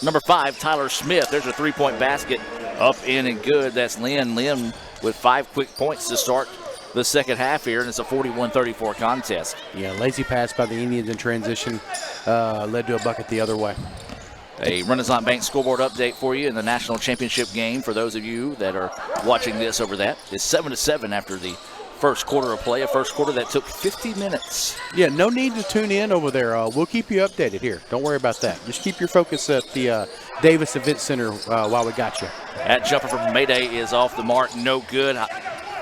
number 5, Tyler Smith. There's a 3-point basket up in and good. That's Lynn. Lynn with 5 quick points to start the second half here, and it's a 41-34 contest. Yeah, lazy pass by the Indians in transition led to a bucket the other way. A Renaissance Bank scoreboard update for you in the national championship game. For those of you that are watching this over that, it's 7-7 after the first quarter of play, a first quarter that took 50 minutes. Yeah, no need to tune in over there. We'll keep you updated here. Don't worry about that. Just keep your focus at the Davis Event Center while we got you. That jumper from Mayday is off the mark, no good.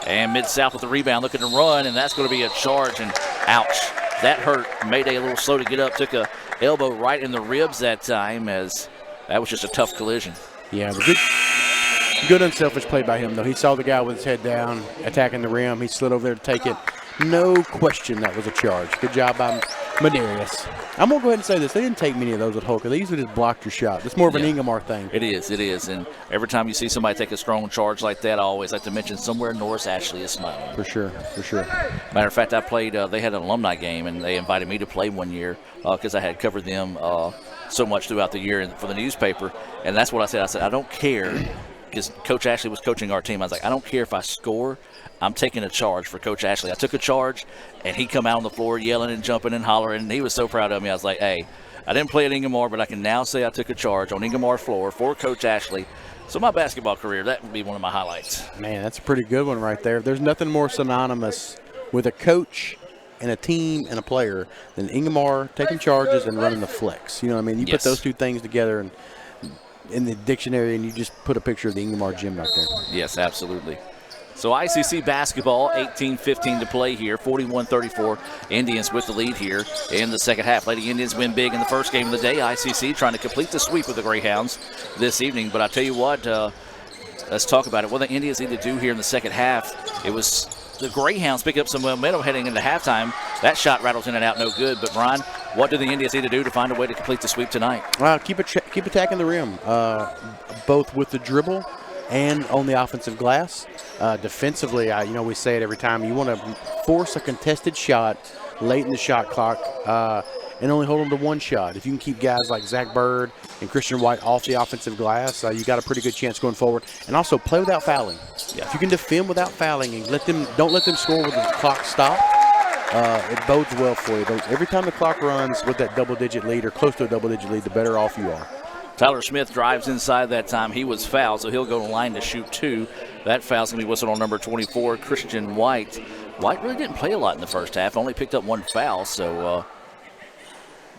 And Mid-South with the rebound, looking to run, and that's going to be a charge, and ouch. That hurt. Mayday a little slow to get up, took a elbow right in the ribs that time, as that was just a tough collision. Yeah, but good unselfish play by him, though. He saw the guy with his head down, attacking the rim. He slid over there to take it. No question that was a charge. Good job by Medarius. I'm going to go ahead and say this. They didn't take many of those at Holker. They usually just blocked your shot. It's more of an Ingomar thing. It is. And every time you see somebody take a strong charge like that, I always like to mention somewhere Norris Ashley is smiling. For sure. Matter of fact, I played, they had an alumni game, and they invited me to play one year because I had covered them so much throughout the year for the newspaper. And that's what I said. I said, I don't care, because Coach Ashley was coaching our team. I was like, I don't care if I score. I'm taking a charge for Coach Ashley. I took a charge, and he come out on the floor yelling and jumping and hollering, and he was so proud of me. I was like, hey, I didn't play at Ingomar, but I can now say I took a charge on Ingomar floor for Coach Ashley. So my basketball career, that would be one of my highlights. Man, that's a pretty good one right there. There's nothing more synonymous with a coach and a team and a player than Ingomar taking charges and running the flex. You know what I mean? You put those two things together and in the dictionary, and you just put a picture of the Ingomar gym right there. Yes, absolutely. So ICC basketball, 18-15 to play here, 41-34. Indians with the lead here in the second half. Lady Indians win big in the first game of the day. ICC trying to complete the sweep of the Greyhounds this evening. But I tell you what, let's talk about it. What the Indians need to do here in the second half, it was the Greyhounds pick up some momentum heading into halftime. That shot rattles in and out, no good. But Brian, what do the Indians need to do to find a way to complete the sweep tonight? Keep attacking the rim, both with the dribble and on the offensive glass. Defensively, we say it every time, you want to force a contested shot late in the shot clock and only hold them to one shot. If you can keep guys like Zack Byrd and Christian White off the offensive glass, you got a pretty good chance going forward. And also play without fouling. Yeah. If you can defend without fouling and don't let them score with the clock stop, it bodes well for you. Every time the clock runs with that double-digit lead or close to a double-digit lead, the better off you are. Tyler Smith drives inside that time. He was fouled, so he'll go to the line to shoot 2. That foul's going to be whistled on number 24, Christian White. White really didn't play a lot in the first half, only picked up 1 foul, so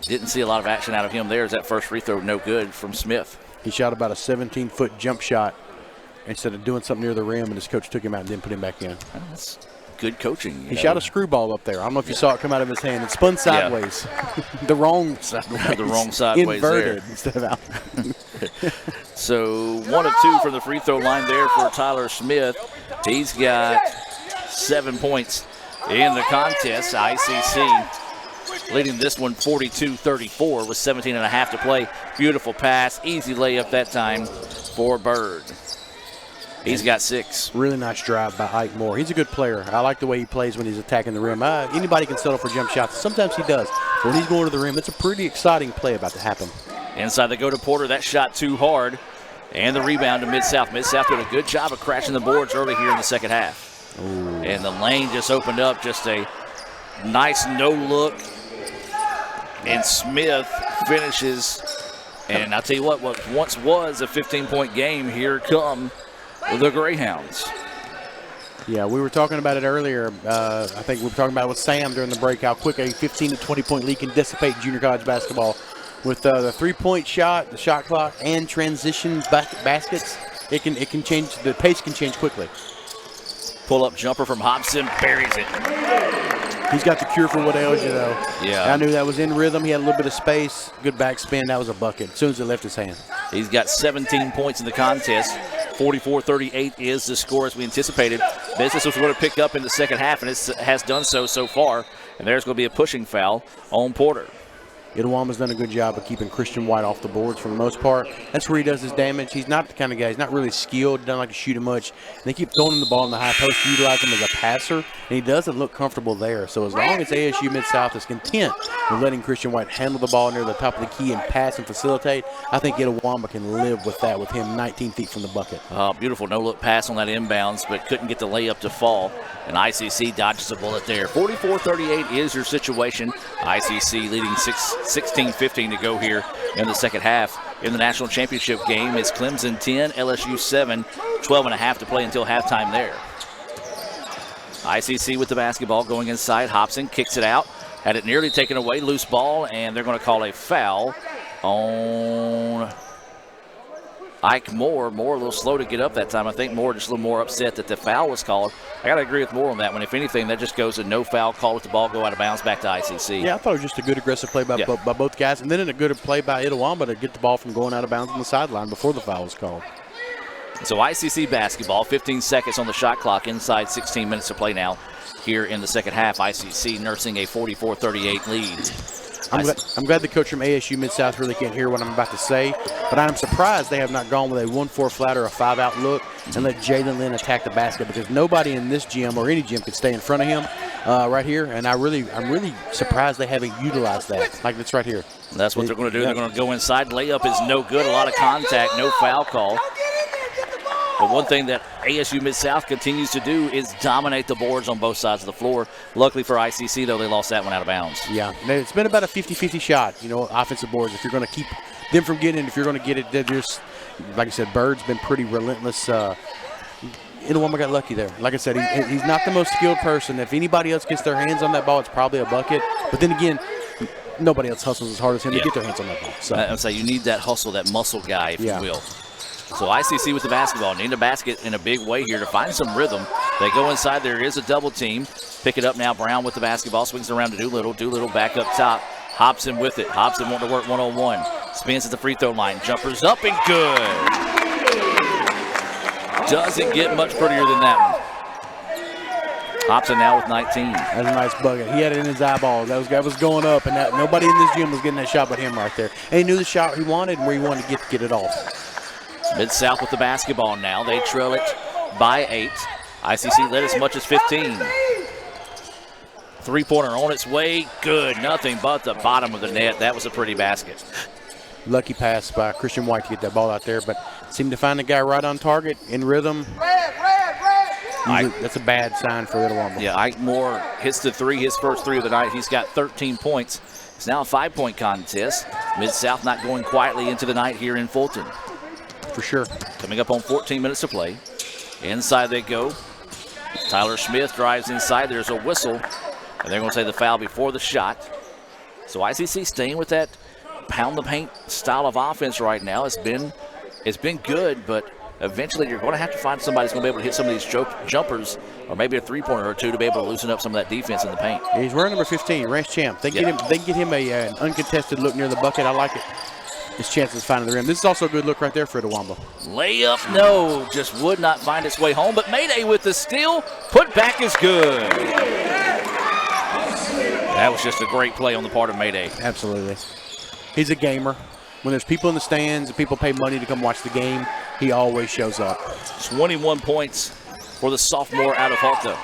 didn't see a lot of action out of him there as that first free throw no good from Smith. He shot about a 17-foot jump shot instead of doing something near the rim, and his coach took him out and didn't put him back in. That's good coaching. He shot a screwball up there. I don't know if you saw it come out of his hand. It spun sideways. Yeah. The wrong sideways. The wrong sideways. Inverted there. Instead of out. So 1 of 2 from the free throw line there for Tyler Smith. He's got 7 points in the contest. ICC leading this one 42-34 with 17.5 to play. Beautiful pass. Easy layup that time for Byrd. He's got 6. Really nice drive by Ike Moore. He's a good player. I like the way he plays when he's attacking the rim. Anybody can settle for jump shots. Sometimes he does. But when he's going to the rim, it's a pretty exciting play about to happen. Inside they go to Porter. That shot too hard. And the rebound to Mid-South. Mid-South did a good job of crashing the boards early here in the second half. Ooh. And the lane just opened up. Just a nice no-look. And Smith finishes. And I'll tell you what once was a 15-point game, here come the Greyhounds. Yeah, we were talking about it earlier. I think we were talking about it with Sam during the break, how quick a 15 to 20-point lead can dissipate junior college basketball. With the three-point shot, the shot clock, and transition baskets, it can change. The pace can change quickly. Pull-up jumper from Hobson, buries it. He's got the cure for what ails you, though. Yeah. I knew that was in rhythm. He had a little bit of space. Good backspin. That was a bucket as soon as it left his hand. He's got 17 points in the contest. 44-38 is the score as we anticipated. Business was going to pick up in the second half, and it has done so far. And there's going to be a pushing foul on Porter. Itawama's done a good job of keeping Christian White off the boards for the most part. That's where he does his damage. He's not the kind of guy. He's not really skilled. Doesn't like to shoot him much. And they keep throwing him the ball in the high post, utilize him as a passer, and he doesn't look comfortable there. So as long as ASU Mid-South is content with letting Christian White handle the ball near the top of the key and pass and facilitate, I think Itawama can live with that with him 19 feet from the bucket. Beautiful no-look pass on that inbounds, but couldn't get the layup to fall. And ICC dodges a bullet there. 44-38 is your situation. ICC leading 16-15 to go here in the second half. In the national championship game, it's Clemson 10, LSU 7, 12.5 to play until halftime there. ICC with the basketball going inside. Hobson kicks it out. Had it nearly taken away. Loose ball, and they're going to call a foul on Ike Moore. Moore a little slow to get up that time. I think Moore just a little more upset that the foul was called. I got to agree with Moore on that one. If anything, that just goes a no foul call. Let the ball go out of bounds back to ICC. Yeah, I thought it was just a good aggressive play by both guys, and then a good play by Itawamba to get the ball from going out of bounds on the sideline before the foul was called. So ICC basketball, 15 seconds on the shot clock, inside 16 minutes to play now here in the second half. ICC nursing a 44-38 lead. I'm glad the coach from ASU Mid-South really can't hear what I'm about to say, but I'm surprised they have not gone with a 1-4 flat or a 5-out look and let Jalen Lynn attack the basket, because nobody in this gym or any gym could stay in front of him right here, and I'm really surprised they haven't utilized that. Like it's right here. That's what they're going to do. They're going to go inside. Layup is no good. A lot of contact. No foul call. But one thing that ASU Mid-South continues to do is dominate the boards on both sides of the floor. Luckily for ICC, though, they lost that one out of bounds. Yeah, it's been about a 50-50 shot, offensive boards. If you're going to keep them from getting it, if you're going to get it, they're just, like I said, Bird's been pretty relentless. Itawama got lucky there. Like I said, he's not the most skilled person. If anybody else gets their hands on that ball, it's probably a bucket. But then again, nobody else hustles as hard as him to get their hands on that ball. So I would say you need that hustle, that muscle guy, if you will. So ICC with the basketball. Need a basket in a big way here to find some rhythm. They go inside. There is a double team. Pick it up now. Brown with the basketball. Swings around to Doolittle. Doolittle back up top. Hobson with it. Hobson wanting to work one-on-one. Spins at the free throw line. Jumpers up and good. Doesn't get much prettier than that one. Hobson now with 19. That's a nice bucket. He had it in his eyeballs. That was going up, and nobody in this gym was getting that shot but him right there. And he knew the shot he wanted and where he wanted to get it off. Mid-South with the basketball now. They trail it by 8. ICC led as much as 15. Three-pointer on its way. Good. Nothing but the bottom of the net. That was a pretty basket. Lucky pass by Christian White to get that ball out there, but seemed to find the guy right on target, in rhythm. That's a bad sign for Itawamba. Yeah, Ike Moore hits the three, his first three of the night. He's got 13 points. It's now a 5-point contest. Mid-South not going quietly into the night here in Fulton. For sure. Coming up on 14 minutes to play. Inside they go. Tyler Smith drives inside. There's a whistle. And they're going to say the foul before the shot. So ICC staying with that pound the paint style of offense right now. It's been good, but eventually you're going to have to find somebody who's going to be able to hit some of these jumpers or maybe a three-pointer or two to be able to loosen up some of that defense in the paint. Yeah, he's wearing number 15, Ranch Champ. They get him an uncontested look near the bucket. I like it. His chances of finding the rim. This is also a good look right there for Itawamba. Layup, no. Just would not find its way home. But Mayday with the steal. Put back is good. That was just a great play on the part of Mayday. Absolutely. He's a gamer. When there's people in the stands and people pay money to come watch the game, he always shows up. 21 points for the sophomore out of Halta.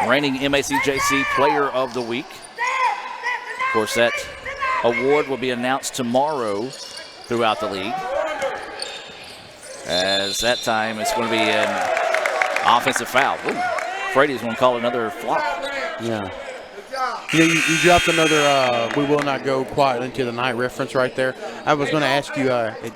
Reigning MACJC Player of the Week. Of course, that award will be announced tomorrow throughout the league. As that time, it's going to be an offensive foul. Ooh, Frady's going to call another flop. Yeah. You know, you dropped another we will not go quietly into the night reference right there. I was going to ask you,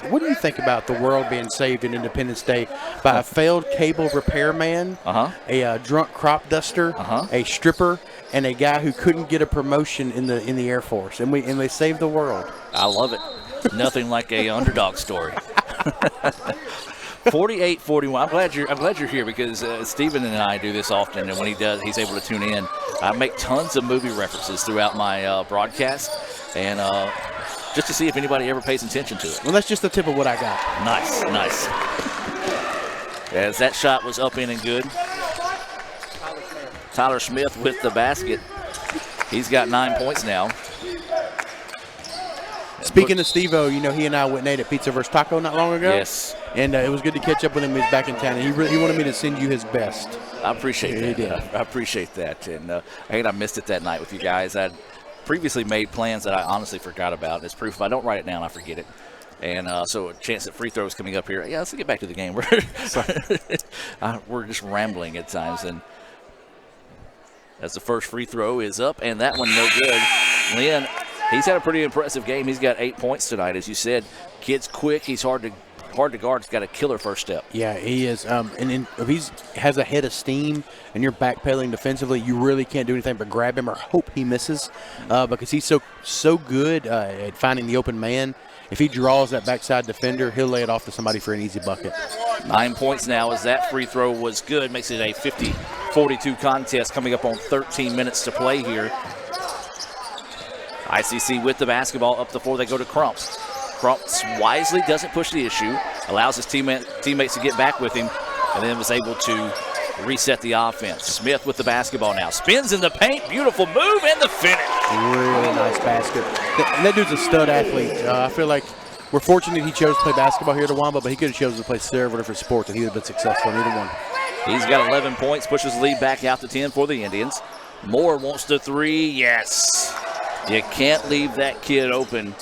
what do you think about the world being saved in Independence Day by a failed cable repairman, a drunk crop duster, a stripper, and a guy who couldn't get a promotion in the Air Force, and they saved the world. I love it. Nothing like a underdog story. 48-41. I'm glad you're here because Steven and I do this often, and when he does, he's able to tune in. I make tons of movie references throughout my broadcast, and just to see if anybody ever pays attention to it. Well, that's just the tip of what I got. Nice, nice. As that shot was up in and good. Tyler Smith with the basket. He's got 9 points now. Speaking of Steve-O, you know, he and I went and ate at Pizza vs. Taco not long ago. Yes. And it was good to catch up with him. He was back in town, and he wanted me to send you his best. I appreciate that. He did. I appreciate that. And I missed it that night with you guys. I'd previously made plans that I honestly forgot about. As proof, if I don't write it down, I forget it. And so a chance at free throws coming up here. Yeah, let's get back to the game. We're just rambling at times. And as the first free throw is up, and that one no good. Lynn, he's had a pretty impressive game. He's got 8 points tonight, as you said. Kid's quick. He's hard to guard. He's got a killer first step. Yeah, he is. And if he has a head of steam and you're backpedaling defensively, you really can't do anything but grab him or hope he misses because he's so good at finding the open man. If he draws that backside defender, he'll lay it off to somebody for an easy bucket. 9 points now as that free throw was good. Makes it a 50-42 contest coming up on 13 minutes to play here. ICC with the basketball up the floor. They go to Crump. Crump wisely doesn't push the issue, allows his teammates to get back with him, and then was able to reset the offense. Smith with the basketball now. Spins in the paint. Beautiful move and the finish. Really nice basket. That dude's a stud athlete. I feel like we're fortunate he chose to play basketball here at Itawamba, but he could have chosen to play several different sports, and he would have been successful in either one. He's got 11 points, pushes the lead back out to 10 for the Indians. Moore wants the three. Yes. You can't leave that kid open.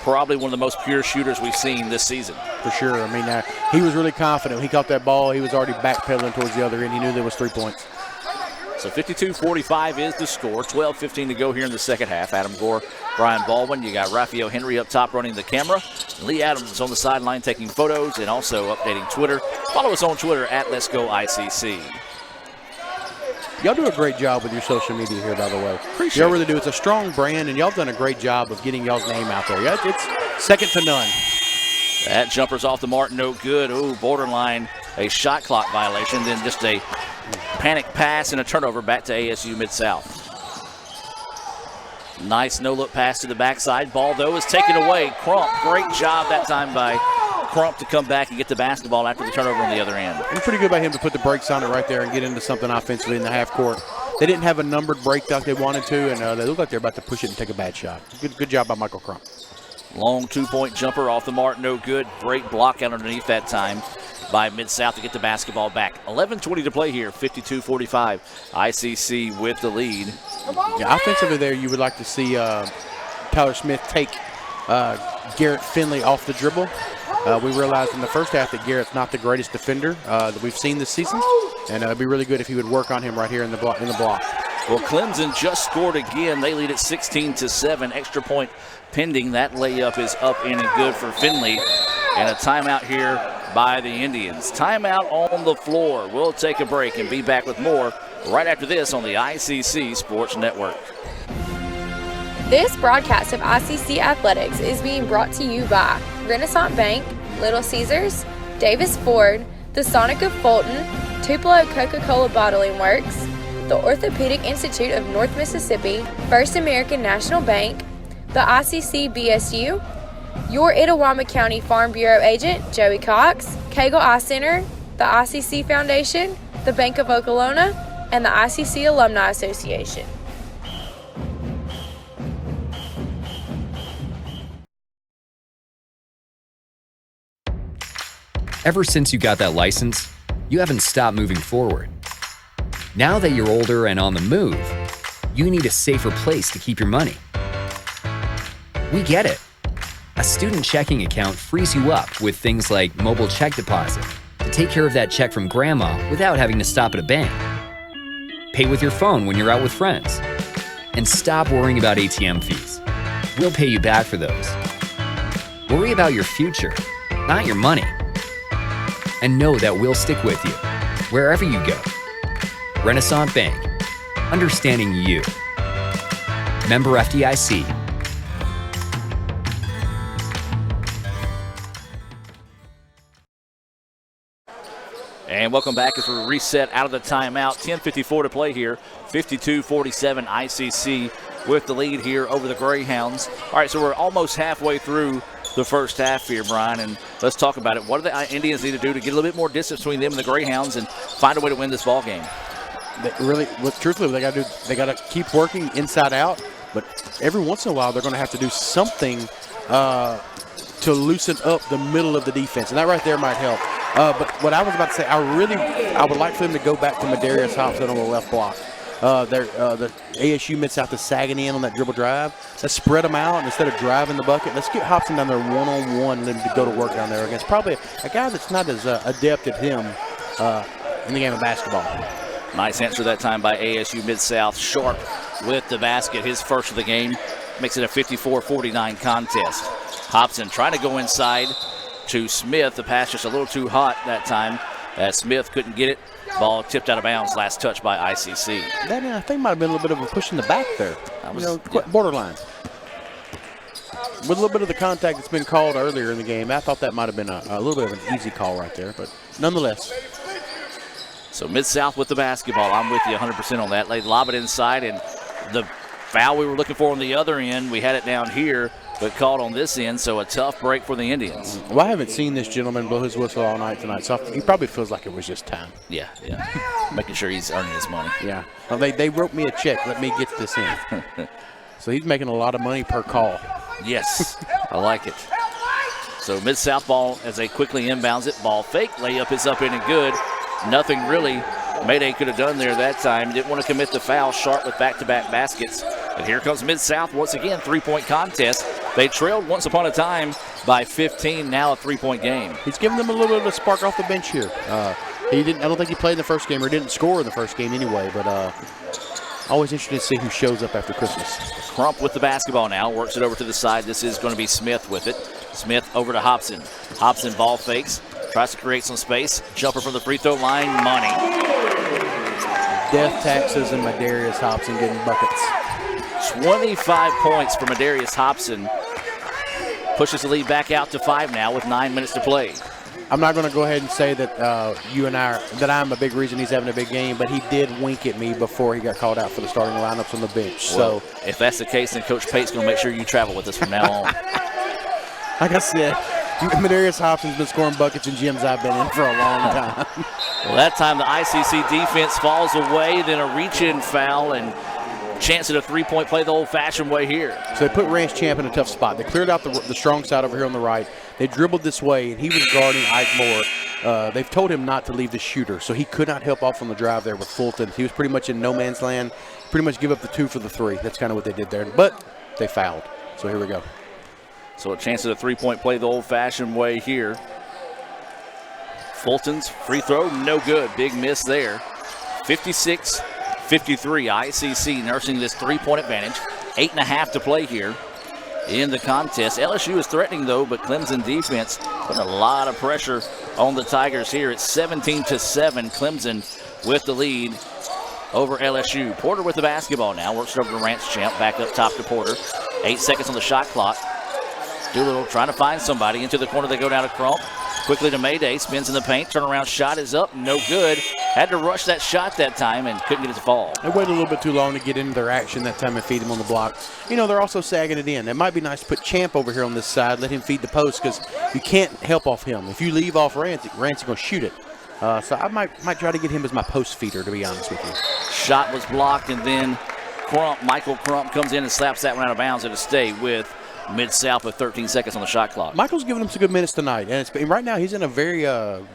Probably one of the most pure shooters we've seen this season. For sure. I mean, he was really confident. When he caught that ball, he was already backpedaling towards the other end. He knew there was 3 points. So 52-45 is the score. 12:15 to go here in the second half. Adam Gore, Brian Baldwin. You got Raphael Henry up top running the camera. Lee Adams on the sideline taking photos and also updating Twitter. Follow us on Twitter at Let's Go ICC. Y'all do a great job with your social media here, by the way. Appreciate y'all really do. It's a strong brand, and y'all done a great job of getting y'all's name out there. Yeah, it's second to none. That jumper's off the mark, no good. Ooh, borderline a shot clock violation. Then just a panic pass and a turnover back to ASU Mid-South. Nice no-look pass to the backside. Ball, though, is taken away. Crump, great job that time by Crump to come back and get the basketball after the turnover on the other end. And pretty good by him to put the brakes on it right there and get into something offensively in the half court. They didn't have a numbered break like they wanted to, and they look like they're about to push it and take a bad shot. Good job by Michael Crump. Long two-point jumper off the mark, no good. Great block out underneath that time by Mid-South to get the basketball back. 11:20 to play here, 52-45. ICC with the lead. Yeah, offensively there, you would like to see Tyler Smith take Garrett Finley off the dribble. We realized in the first half that Garrett's not the greatest defender that we've seen this season, and it'd be really good if he would work on him right here in the block. Well, Clemson just scored again. They lead at 16-7. Extra point pending. That layup is up in and good for Finley, and a timeout here by the Indians. Timeout on the floor. We'll take a break and be back with more right after this on the ICC Sports Network. This broadcast of ICC Athletics is being brought to you by Renaissance Bank, Little Caesars, Davis Ford, the Sonic of Fulton, Tupelo Coca-Cola Bottling Works, the Orthopedic Institute of North Mississippi, First American National Bank, the ICC BSU, your Itawamba County Farm Bureau agent, Joey Cox, Cagle Eye Center, the ICC Foundation, the Bank of Okolona, and the ICC Alumni Association. Ever since you got that license, you haven't stopped moving forward. Now that you're older and on the move, you need a safer place to keep your money. We get it. A student checking account frees you up with things like mobile check deposit to take care of that check from grandma without having to stop at a bank. Pay with your phone when you're out with friends. And stop worrying about ATM fees. We'll pay you back for those. Worry about your future, not your money. And know that we'll stick with you, wherever you go. Renaissance Bank, understanding you. Member FDIC. And welcome back as we reset out of the timeout. 10:54 to play here. 52-47 ICC with the lead here over the Greyhounds. All right, so we're almost halfway through the first half here, Brian, and let's talk about it. What do the Indians need to do to get a little bit more distance between them and the Greyhounds and find a way to win this ball game? Truthfully, they got to keep working inside out, but every once in a while they're going to have to do something to loosen up the middle of the defense, and that right there might help. But what I was about to say, I would like for them to go back to Madarius Hobson on the left block. The ASU Mid-South is sagging in on that dribble drive. Let's spread them out, and instead of driving the bucket, let's get Hobson down there one-on-one and then to go to work down there against probably a guy that's not as adept at him in the game of basketball. Nice answer that time by ASU Mid-South. Sharp with the basket, his first of the game. Makes it a 54-49 contest. Hobson trying to go inside to Smith. The pass just a little too hot that time as Smith couldn't get it. Ball tipped out of bounds, last touch by ICC. That, I think, might have been a little bit of a push in the back there. That was, borderline. With a little bit of the contact that's been called earlier in the game, I thought that might have been a little bit of an easy call right there, but nonetheless. So Mid-South with the basketball. I'm with you 100% on that. They lob it inside, and the foul we were looking for on the other end, we had it down here, but called on this end, so a tough break for the Indians. Well, I haven't seen this gentleman blow his whistle all night tonight, so he probably feels like it was just time. Yeah. Making sure he's earning his money. Yeah. Well, they wrote me a check. Let me get this in. So he's making a lot of money per call. Yes, I like it. So Mid-South ball as they quickly inbounds it. Ball fake. Layup is up in and good. Nothing really Mayday could have done there that time. Didn't want to commit the foul. Sharp with back-to-back baskets. And here comes Mid-South once again. Three-point contest. They trailed once upon a time by 15. Now a three-point game. He's giving them a little bit of a spark off the bench here. I don't think he played in the first game or didn't score in the first game anyway, but always interested to see who shows up after Christmas. Crump with the basketball now. Works it over to the side. This is going to be Smith with it. Smith over to Hobson. Hobson ball fakes. Tries to create some space. Jumper from the free throw line. Money. Death taxes and Madarius Hobson getting buckets. 25 points for Madarius Hobson. pushes the lead back out to 5 now with 9 minutes to play. I'm not going to go ahead and say that that I'm a big reason he's having a big game, but he did wink at me before he got called out for the starting lineups on the bench. Well, so if that's the case, then Coach Pate's going to make sure you travel with us from now on. Like I said, Medarius Hobson's been scoring buckets in gyms I've been in for a long time. Well, that time the ICC defense falls away, then a reach-in foul, and chance at a three-point play the old-fashioned way here. So they put Rance Champ in a tough spot. They cleared out the strong side over here on the right. They dribbled this way, and he was guarding Ike Moore. They've told him not to leave the shooter, so he could not help off on the drive there with Fulton. He was pretty much in no man's land, pretty much give up the 2 for the 3. That's kind of what they did there. But they fouled, so here we go. So a chance at a three-point play the old-fashioned way here. Fulton's free throw, no good. Big miss there. 56-53, ICC nursing this three-point advantage. 8.5 to play here in the contest. LSU is threatening, though, but Clemson defense putting a lot of pressure on the Tigers here. It's 17-7. Clemson with the lead over LSU. Porter with the basketball now. Works it over to Rance Champ. Back up top to Porter. 8 seconds on the shot clock. Doolittle trying to find somebody. Into the corner they go down to Crump. Quickly to Mayday. Spins in the paint. Turnaround shot is up. No good. Had to rush that shot that time and couldn't get it to fall. They waited a little bit too long to get into their action that time and feed him on the block. You know, they're also sagging it in. It might be nice to put Champ over here on this side, let him feed the post, because you can't help off him. If you leave off Rance is going to shoot it. So I might try to get him as my post feeder, to be honest with you. Shot was blocked, and then Michael Crump comes in and slaps that one out of bounds. It'll stay with Mid-South with 13 seconds on the shot clock. Michael's giving him some good minutes tonight, and right now he's in a very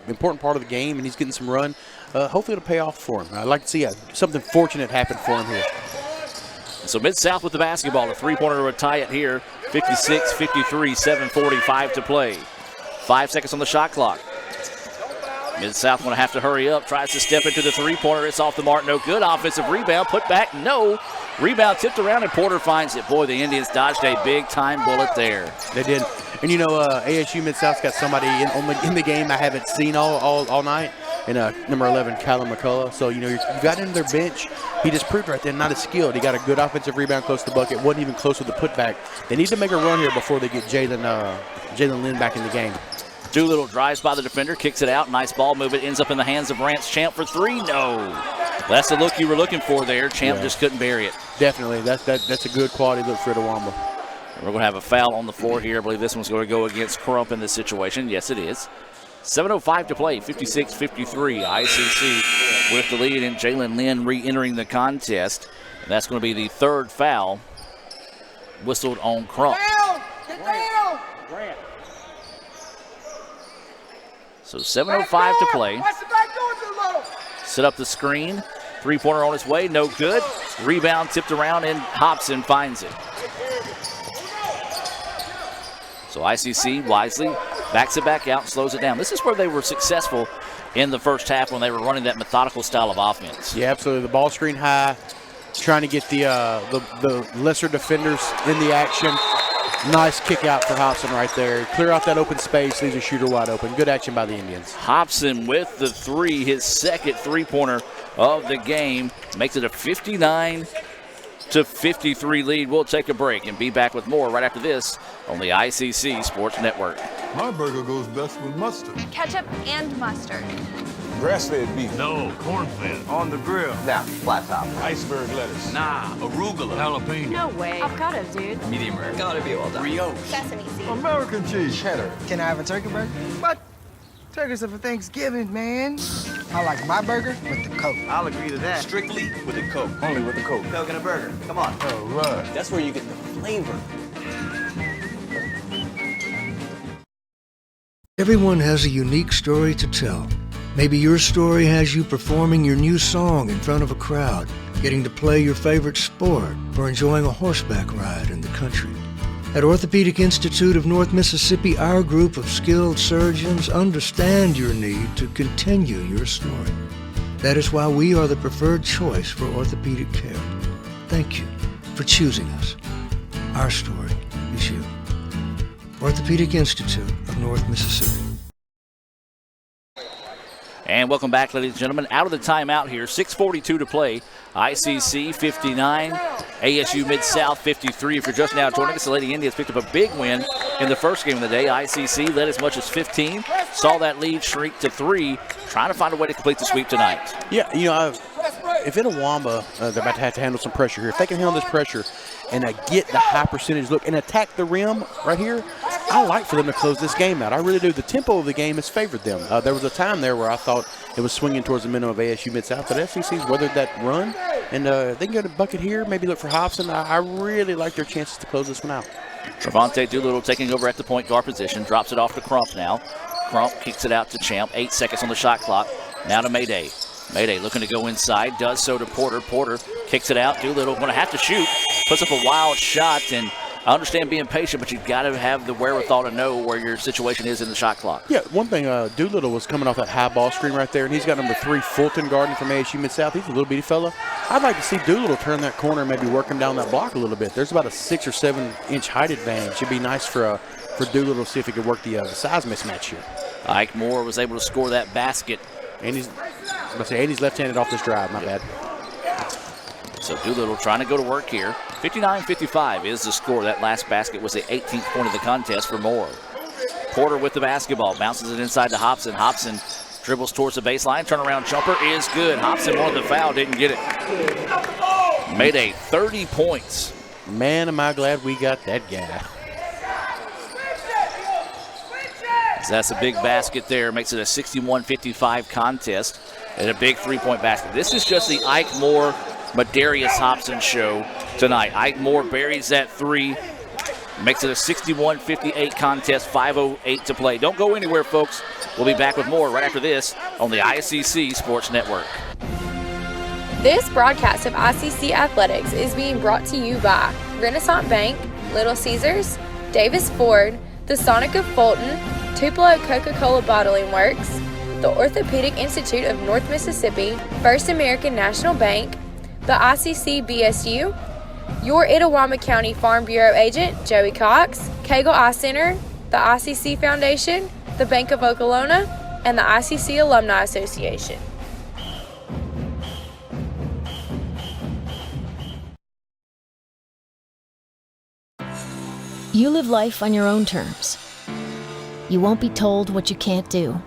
important part of the game, and he's getting some run. Hopefully it'll pay off for him. I'd like to see something fortunate happen for him here. So Mid-South with the basketball. A three-pointer to tie it here. 56-53, 7:45 to play. 5 seconds on the shot clock. Mid-South going to have to hurry up. Tries to step into the three-pointer. It's off the mark. No good. Offensive rebound. Put back. No. Rebound tipped around, and Porter finds it. Boy, the Indians dodged a big-time bullet there. They did. And, you know, ASU Mid-South's got somebody in the game I haven't seen all night. And number 11, Callum McCullough. So, you know, you got into their bench. He just proved right there, not as skilled. He got a good offensive rebound close to the bucket. Wasn't even close with the putback. They need to make a run here before they get Jalen Lynn back in the game. Doolittle drives by the defender, kicks it out. Nice ball move. It ends up in the hands of Rance Champ for 3. No. That's the look you were looking for there. Champ just couldn't bury it. Definitely. That's a good quality look for Itawamba. We're going to have a foul on the floor here. I believe this one's going to go against Crump in this situation. Yes, it is. 7:05 to play. 56-53. ICC with the lead, and Jalen Lynn re-entering the contest. And that's going to be the third foul whistled on Crump. Get down! So 7:05 to play. Set up the screen. Three-pointer on its way. No good. Rebound tipped around, and Hobson finds it. So ICC wisely backs it back out and slows it down. This is where they were successful in the first half when they were running that methodical style of offense. Yeah, absolutely. The ball screen high, trying to get the lesser defenders in the action. Nice kick out for Hobson right there. Clear out that open space, leaves a shooter wide open. Good action by the Indians. Hobson with the 3, his second three-pointer of the game. Makes it a 59-53 lead. We'll take a break and be back with more right after this on the ICC Sports Network. My burger goes best with mustard. Ketchup and mustard. Grass-fed beef. No, corn-fed. On the grill. Now, flat top. Iceberg lettuce. Nah, arugula. Jalapeno. No way. Avocado, dude. Medium rare. Gotta be well done. Brioche. Sesame seed. American cheese. Cheddar. Can I have a turkey burger? What? Turkeys are for Thanksgiving, man. I like my burger with the Coke. I'll agree to that. Strictly with the Coke. Only with the Coke. Coke and a burger. Come on. All right. That's where you get the flavor. Everyone has a unique story to tell. Maybe your story has you performing your new song in front of a crowd, getting to play your favorite sport, or enjoying a horseback ride in the country. At Orthopedic Institute of North Mississippi, our group of skilled surgeons understand your need to continue your story. That is why we are the preferred choice for orthopedic care. Thank you for choosing us. Our story is you. Orthopedic Institute of North Mississippi. And welcome back, ladies and gentlemen. Out of the timeout here, 6:42 to play. ICC 59, ASU Mid-South 53. If you're just now joining us, the Lady Indians picked up a big win in the first game of the day. ICC led as much as 15, saw that lead shrink to 3, trying to find a way to complete the sweep tonight. Yeah, you know, if Itawamba, they're about to have to handle some pressure here. If they can handle this pressure and get the high percentage look and attack the rim right here, I like for them to close this game out. I really do. The tempo of the game has favored them. There was a time there where I thought it was swinging towards the minimum of ASU Mid-South, but FCC's weathered that run, and they can get a bucket here, maybe look for Hobson. I really like their chances to close this one out. Trevante Doolittle taking over at the point guard position, drops it off to Crump now. Crump kicks it out to Champ, 8 seconds on the shot clock. Now to Mayday. Mayday looking to go inside, does so to Porter. Porter kicks it out. Doolittle going to have to shoot, puts up a wild shot, and I understand being patient, but you've got to have the wherewithal to know where your situation is in the shot clock. Yeah, one thing, Doolittle was coming off that high ball screen right there, and he's got number 3, Fulton, guarding from ASU Mid-South. He's a little bitty fella. I'd like to see Doolittle turn that corner and maybe work him down that block a little bit. There's about a 6 or 7 inch height advantage. It'd be nice for Doolittle to see if he could work the size mismatch here. Ike Moore was able to score that basket. And he's left-handed off this drive, my bad. So Doolittle trying to go to work here. 59-55 is the score. That last basket was the 18th point of the contest for Moore. Porter with the basketball, bounces it inside to Hobson. Hobson dribbles towards the baseline. Turnaround jumper is good. Hobson wanted the foul, didn't get it. Mayday, 30 points. Man, am I glad we got that guy. So that's a big basket there. Makes it a 61-55 contest and a big three-point basket. This is just the Ike Moore, Madarius Hobson show tonight. Ike Moore buries that 3. Makes it a 61-58 contest, 5:08 to play. Don't go anywhere, folks. We'll be back with more right after this on the ICC Sports Network. This broadcast of ICC Athletics is being brought to you by Renaissance Bank, Little Caesars, Davis Ford, the Sonic of Fulton, Tupelo Coca-Cola Bottling Works, the Orthopedic Institute of North Mississippi, First American National Bank, the ICC BSU, your Itawamba County Farm Bureau agent, Joey Cox, Cagle Eye Center, the ICC Foundation, the Bank of Okolona, and the ICC Alumni Association. You live life on your own terms. You won't be told what you can't do,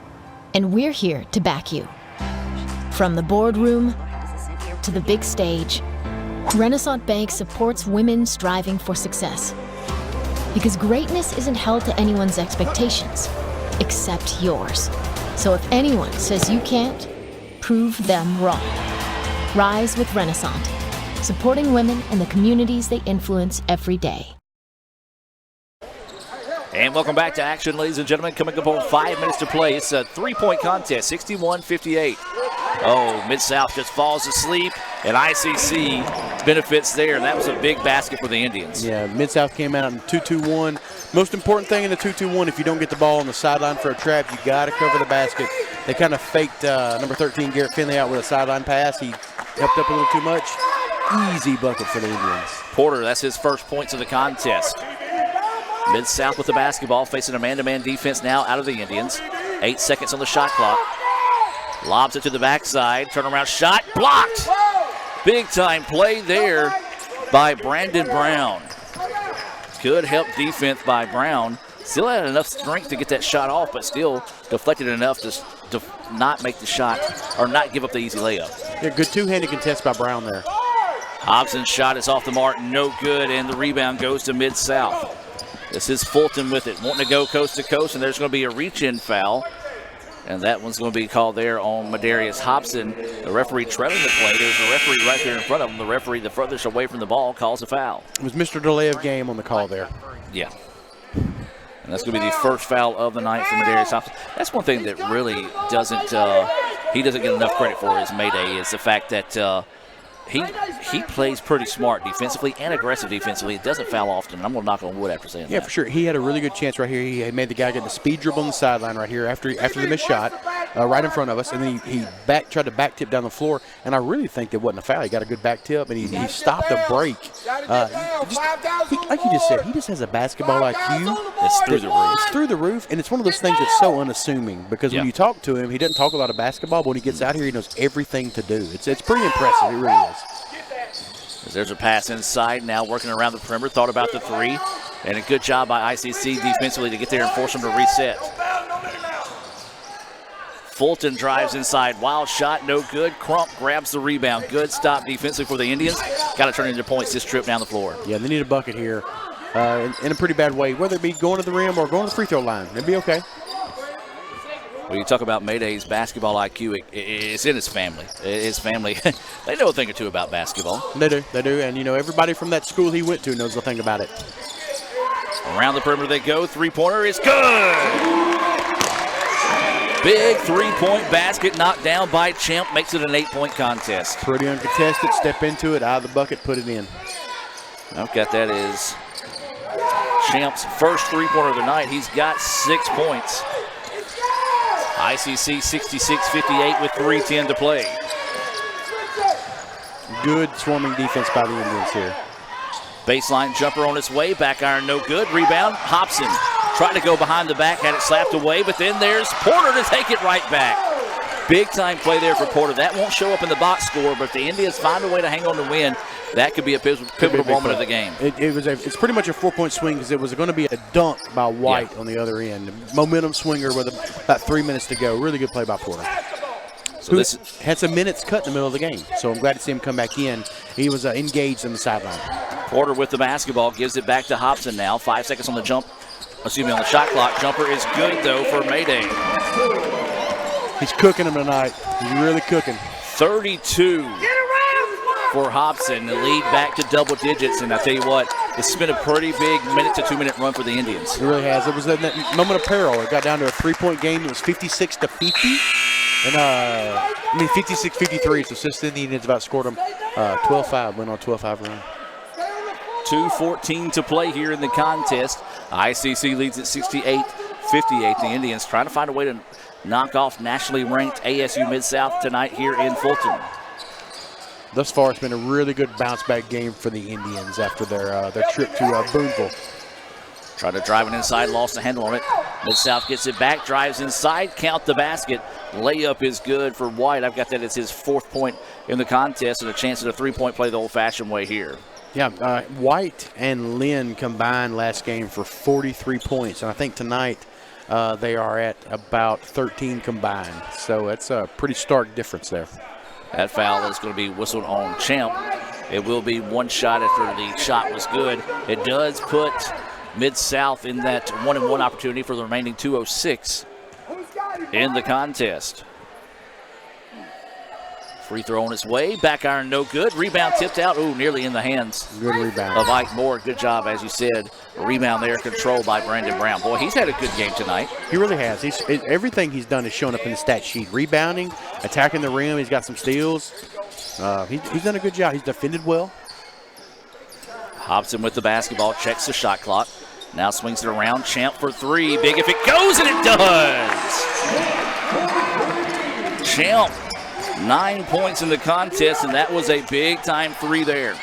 and we're here to back you. From the boardroom to the big stage, Renaissance Bank supports women striving for success. Because greatness isn't held to anyone's expectations, except yours. So if anyone says you can't, prove them wrong. Rise with Renaissance, supporting women and the communities they influence every day. And welcome back to action, ladies and gentlemen. Coming up on 5 minutes to play. It's a three-point contest, 61-58. Oh, Mid-South just falls asleep, and ICC benefits there. That was a big basket for the Indians. Yeah, Mid-South came out in 2-2-1. Most important thing in the 2-2-1, if you don't get the ball on the sideline for a trap, you got to cover the basket. They kind of faked number 13, Garrett Finley, out with a sideline pass. He helped up a little too much. Easy bucket for the Indians. Porter, that's his first points of the contest. Mid-South with the basketball, facing a man-to-man defense now out of the Indians. 8 seconds on the shot clock. Lobs it to the backside. Turnaround shot. Blocked. Big-time play there by Brandon Brown. Good help defense by Brown. Still had enough strength to get that shot off, but still deflected enough to not make the shot or not give up the easy layup. Yeah, good two-handed contest by Brown there. Hobson's shot is off the mark. No good, and the rebound goes to Mid-South. This is Fulton with it, wanting to go coast to coast, and there's going to be a reach-in foul. And that one's going to be called there on Madarius Hobson. The referee trailing the play. There's a referee right there in front of him. The referee, the furthest away from the ball, calls a foul. It was Mr. Delay of game on the call there. Yeah. And that's going to be the first foul of the night for Madarius Hobson. That's one thing that really doesn't, he doesn't get enough credit for his Mayday, is the fact that he plays pretty smart defensively and aggressive defensively. It doesn't foul often, and I'm going to knock on wood after saying that. Yeah, for sure. He had a really good chance right here. He made the guy get the speed dribble on the sideline right here after the missed shot right in front of us, and then he tried to back tip down the floor, and I really think that wasn't a foul. He got a good back tip, and he stopped a break. Like you just said, he just has a basketball IQ. It's through the roof. It's through the roof, and it's one of those things that's so unassuming because when you talk to him, he doesn't talk a lot of basketball, but when he gets out here, he knows everything to do. It's pretty impressive. It really is. There's a pass inside now, working around the perimeter. Thought about the three, and a good job by ICC defensively to get there and force them to reset. Fulton drives inside. Wild shot, no good. Crump grabs the rebound. Good stop defensively for the Indians. Got to turn into points this trip down the floor. Yeah, they need a bucket here in a pretty bad way, whether it be going to the rim or going to the free throw line. It'd be okay. When you talk about Mayday's basketball IQ, it's in his family. His family, they know a thing or two about basketball. They do, and everybody from that school he went to knows a thing about it. Around the perimeter they go. Three-pointer is good. Big three-point basket knocked down by Champ, makes it an 8-point contest. Pretty uncontested. Step into it, out of the bucket, put it in. I've got that is Champ's first three-pointer of the night. He's got 6 points. ICC 66-58 with 3:10 to play. Good swarming defense by the Indians here. Baseline jumper on its way. Back iron no good. Rebound. Hobson tried to go behind the back. Had it slapped away. But then there's Porter to take it right back. Big time play there for Porter. That won't show up in the box score. But if the Indians find a way to hang on to win, that could be a pivotal moment of the game. It's pretty much a 4-point swing because it was going to be a dunk by White on the other end. Momentum swinger with about 3 minutes to go. Really good play by Porter. So this had some minutes cut in the middle of the game. So I'm glad to see him come back in. He was engaged on the sideline. Porter with the basketball, gives it back to Hobson now. 5 seconds on the on the shot clock. Jumper is good, though, for Mayday. He's cooking him tonight. He's really cooking. 32 for Hobson. The lead back to double digits, and I tell you what, it's been a pretty big minute to 2-minute run for the Indians. It really has. It was that moment of peril. It got down to a 3-point game. It was 56-50. And 56-53. So since then, the Indians about scored them 12-5. Went on a 12-5 run. 2:14 to play here in the contest. ICC leads at 68-58. The Indians trying to find a way to knock off nationally ranked ASU Mid-South tonight here in Fulton. Thus far, it's been a really good bounce-back game for the Indians after their trip to Boonville. Try to drive it inside, lost the handle on it. Mid-South gets it back, drives inside, count the basket. Layup is good for White. I've got that as his 4th point in the contest and a chance at a 3-point play the old-fashioned way here. Yeah, White and Lynn combined last game for 43 points. And I think tonight they are at about 13 combined. So that's a pretty stark difference there. That foul is going to be whistled on Champ. It will be one shot after the shot was good. It does put Mid-South in that 1-and-1 opportunity for the remaining 2:06 in the contest. Free throw on its way. Back iron no good. Rebound tipped out. Ooh, nearly in the hands good rebound of Ike Moore. Good job, as you said. Rebound there controlled by Brandon Brown. Boy, he's had a good game tonight. He really has. Everything he's done is shown up in the stat sheet. Rebounding, attacking the rim. He's got some steals. He's done a good job. He's defended well. Hobson with the basketball. Checks the shot clock. Now swings it around. Champ for 3. Big if it goes, and it does. Champ. 9 points in the contest, and that was a big-time 3 there.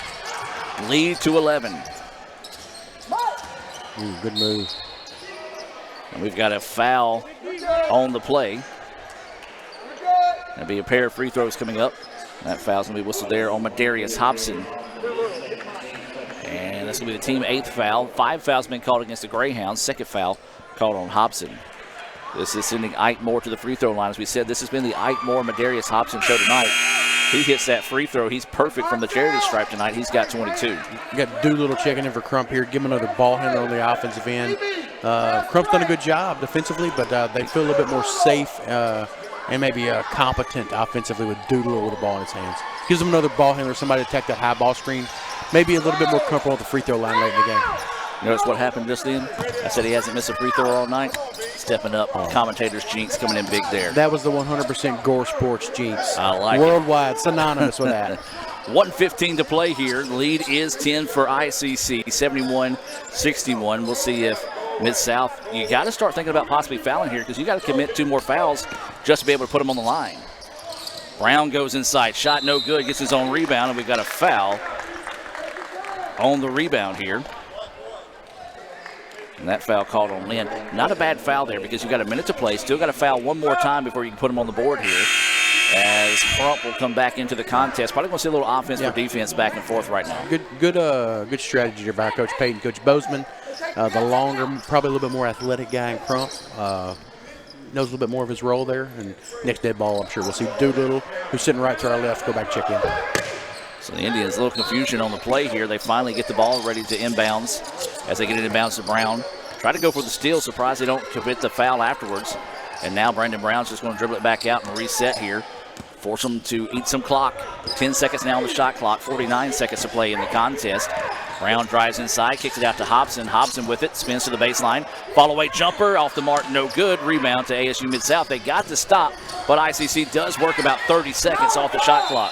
Lead to 11. Good move. And we've got a foul on the play. There'll be a pair of free throws coming up. That foul's going to be whistled there on Madarius Hobson. And that's going to be the team 8th foul. 5 fouls been called against the Greyhounds. 2nd foul called on Hobson. This is sending Ike Moore to the free throw line. As we said, this has been the Ike Moore Madarius Hobson show tonight. He hits that free throw. He's perfect from the charity stripe tonight. He's got 22. You got Doolittle checking in for Crump here. Give him another ball handler on the offensive end. Crump's done a good job defensively, but they feel a little bit more safe and maybe competent offensively with Doolittle with the ball in his hands. Gives them another ball handler, somebody to attack that high ball screen. Maybe a little bit more comfortable at the free throw line late in the game. You notice what happened just then? I said he hasn't missed a free throw all night. Stepping up, commentators jinx coming in big there. That was the 100% Gore Sports jinx. I like Worldwide, synonymous with that. 1:15 to play here. The lead is 10 for ICC, 71-61. We'll see if Mid-South, you got to start thinking about possibly fouling here because you got to commit 2 more fouls just to be able to put them on the line. Brown goes inside. Shot no good. Gets his own rebound, and we've got a foul on the rebound here. And that foul called on Lynn. Not a bad foul there because you got a minute to play. Still got to foul one more time before you can put him on the board here. As Crump will come back into the contest. Probably going to see a little offense for defense back and forth right now. Good strategy there by Coach Payton. Coach Bozeman, the longer, probably a little bit more athletic guy in Crump. Knows a little bit more of his role there. And next dead ball, I'm sure we'll see Doolittle, who's sitting right to our left, go back check in. So the Indians, a little confusion on the play here. They finally get the ball ready to inbounds as they get it inbounds to Brown. Try to go for the steal. Surprised they don't commit the foul afterwards. And now Brandon Brown's just going to dribble it back out and reset here. Force them to eat some clock. 10 seconds now on the shot clock. 49 seconds to play in the contest. Brown drives inside, kicks it out to Hobson. Hobson with it, spins to the baseline. Follow-away jumper off the mark, no good. Rebound to ASU Mid-South. They got to stop, but ICC does work about 30 seconds off the shot clock.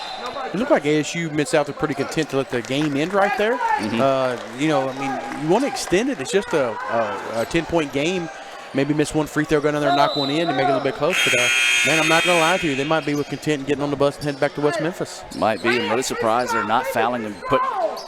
It looked like ASU Mid-South are pretty content to let the game end right there. You want to extend it. It's just a 10-point game. Maybe miss one free throw, go down there and knock one in and make it a little bit close. But, man, I'm not going to lie to you. They might be content getting on the bus and heading back to West Memphis. Might be. I'm really surprised they're not fouling and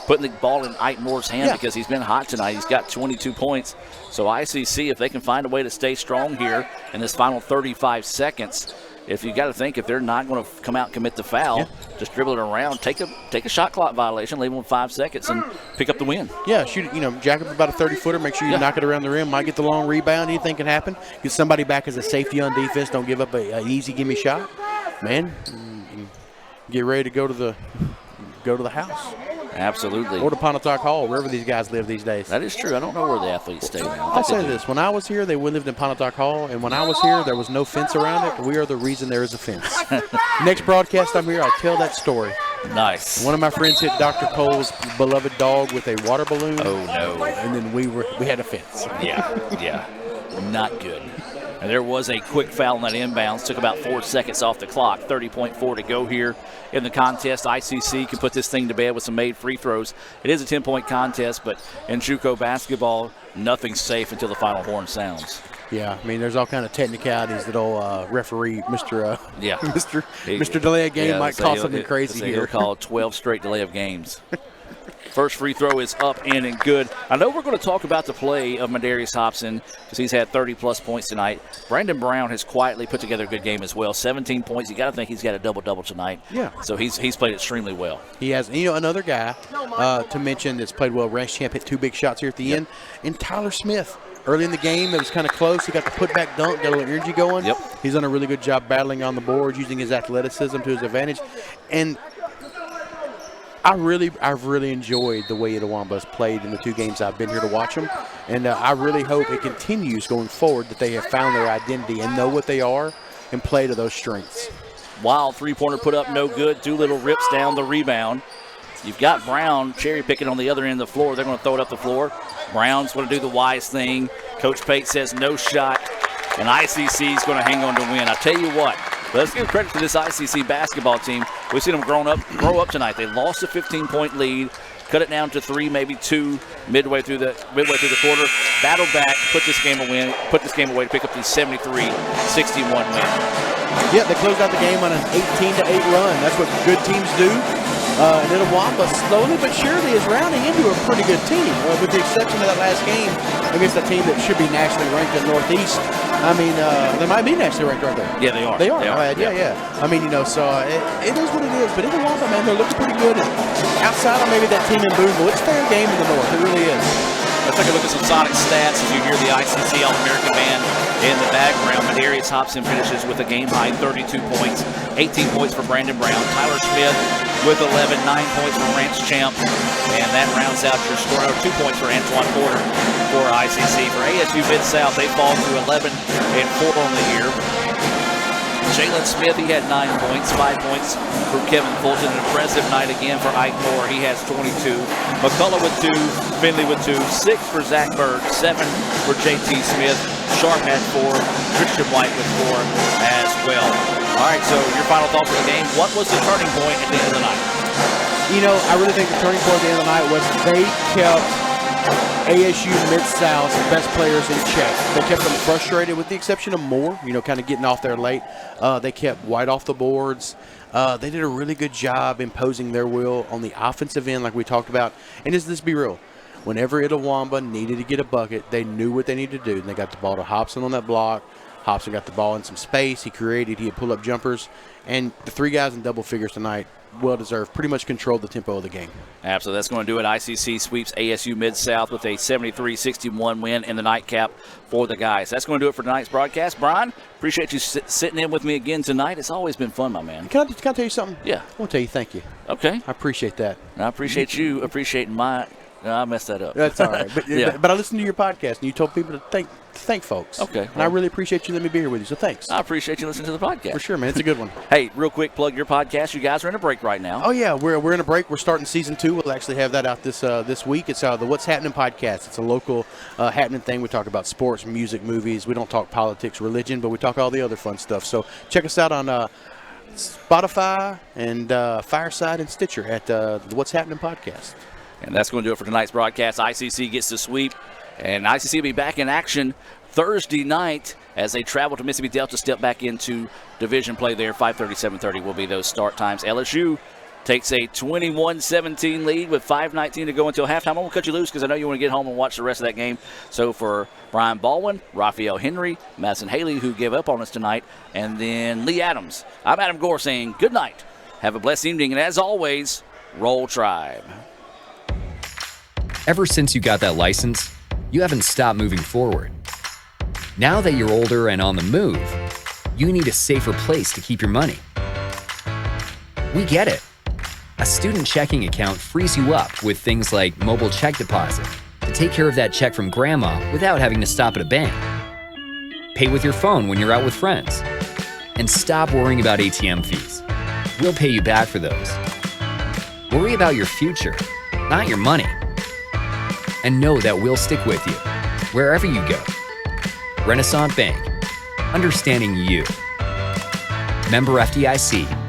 putting the ball in Ike Moore's hand because he's been hot tonight. He's got 22 points. So ICC, if they can find a way to stay strong here in this final 35 seconds, if you got to think if they're not going to come out and commit the foul, just dribble it around, take a shot clock violation, leave them with 5 seconds, and pick up the win. Yeah, shoot it, jack up about a 30-footer, make sure you knock it around the rim, might get the long rebound, anything can happen. Get somebody back as a safety on defense, don't give up an easy gimme shot. Man, get ready to go to the house. Absolutely. Or to Pontotoc Hall, wherever these guys live these days. That is true. I don't know where the athletes stay now. I'll say this. When I was here, they lived in Pontotoc Hall, and when I was here, there was no fence around it. We are the reason there is a fence. Next broadcast I'm here, I'll tell that story. Nice. One of my friends hit Dr. Cole's beloved dog with a water balloon. Oh, no. And then we had a fence. Yeah. Not good. And there was a quick foul on that inbounds. Took about 4 seconds off the clock. 30.4 to go here in the contest. ICC can put this thing to bed with some made free throws. It is a 10-point contest, but in JUCO basketball, nothing's safe until the final horn sounds. Yeah, I mean, there's all kind of technicalities that old referee, Mr. Delay of Game might call something crazy here. He'll call 12 straight delay of games. First free throw is up, in, and good. I know we're going to talk about the play of Madarius Hobson because he's had 30-plus points tonight. Brandon Brown has quietly put together a good game as well. 17 points. You got to think he's got a double-double tonight. Yeah. So he's played extremely well. He has. Another guy to mention that's played well. Ranch Champ hit 2 big shots here at the end. And Tyler Smith. Early in the game, it was kind of close. He got the putback dunk, got a little energy going. Yep. He's done a really good job battling on the board, using his athleticism to his advantage. And I've really enjoyed the way Itawamba's played in the 2 games I've been here to watch them. And I really hope it continues going forward, that they have found their identity and know what they are and play to those strengths. Wild three-pointer put up, no good. Doolittle rips down the rebound. You've got Brown cherry-picking on the other end of the floor. They're going to throw it up the floor. Brown's going to do the wise thing. Coach Pate says no shot, and ICC is going to hang on to win. I tell you what, let's give credit to this ICC basketball team. We've seen them grow up tonight. They lost a 15-point lead, cut it down to 3, maybe 2 midway through the quarter. Battled back, put this game away to pick up the 73-61 win. Yeah, they closed out the game on an 18-8 run. That's what good teams do. And Itawamba slowly but surely is rounding into a pretty good team, with the exception of that last game against a team that should be nationally ranked in the Northeast. I mean, they might be nationally ranked, aren't they? Yeah, they are. They are. Yeah. I mean, so it is what it is. But Itawamba, man, they're looking pretty good. And outside of maybe that team in Boonville, it's fair game in the North. It really is. Let's take a look at some Sonic stats as you hear the ICC All-American band in the background. Madarius Hobson finishes with a game-high 32 points, 18 points for Brandon Brown. Tyler Smith with 11, 9 points for Ranch Champ. And that rounds out your score. 2 points for Antoine Porter for ICC. For ASU Mid-South, they fall to 11 and 4 on the year. Jalen Smith, he had 9 points, 5 points for Kevin Fulton. An impressive night again for Ike Moore. He has 22. McCullough with 2, Finley with 2, 6 for Zack Byrd, 7 for JT Smith. Sharp had 4, Christian White with 4 as well. All right, so your final thoughts on the game. What was the turning point at the end of the night? I really think the turning point at the end of the night was they kept ASU Mid-South's best players in check. They kept them frustrated with the exception of Moore, kind of getting off there late. They kept White off the boards. They did a really good job imposing their will on the offensive end like we talked about. And let's be real. Whenever Itawamba needed to get a bucket, they knew what they needed to do. And they got the ball to Hobson on that block. Hobson got the ball in some space. He had pull-up jumpers. And the three guys in double figures tonight, well-deserved, pretty much controlled the tempo of the game. Absolutely. That's going to do it. ICC sweeps ASU Mid-South with a 73-61 win in the nightcap for the guys. That's going to do it for tonight's broadcast. Brian, appreciate you sitting in with me again tonight. It's always been fun, my man. Can I tell you something? Yeah. I want to tell you thank you. Okay. I appreciate that. I appreciate you appreciating my... No, I messed that up. That's all right. But, yeah. but I listened to your podcast, and you told people to thank folks. Okay. And I really appreciate you letting me be here with you, so thanks. I appreciate you listening to the podcast. For sure, man. It's a good one. Hey, real quick, plug your podcast. You guys are in a break right now. Oh, yeah. We're in a break. We're starting season 2. We'll actually have that out this week. It's the What's Happening podcast. It's a local happening thing. We talk about sports, music, movies. We don't talk politics, religion, but we talk all the other fun stuff. So check us out on Spotify and Fireside and Stitcher at the What's Happening podcast. And that's going to do it for tonight's broadcast. ICC gets the sweep, and ICC will be back in action Thursday night as they travel to Mississippi Delta, step back into division play there. 5:30, 7:30 will be those start times. LSU takes a 21-17 lead with 5:19 to go until halftime. I'm going to cut you loose because I know you want to get home and watch the rest of that game. So for Brian Baldwin, Raphael Henry, Madison Haley, who gave up on us tonight, and then Lee Adams, I'm Adam Gore saying good night. Have a blessed evening, and as always, Roll Tribe. Ever since you got that license, you haven't stopped moving forward. Now that you're older and on the move, you need a safer place to keep your money. We get it. A student checking account frees you up with things like mobile check deposit to take care of that check from grandma without having to stop at a bank. Pay with your phone when you're out with friends. And stop worrying about ATM fees. We'll pay you back for those. Worry about your future, not your money. And know that we'll stick with you, wherever you go. Renaissance Bank, understanding you. Member FDIC.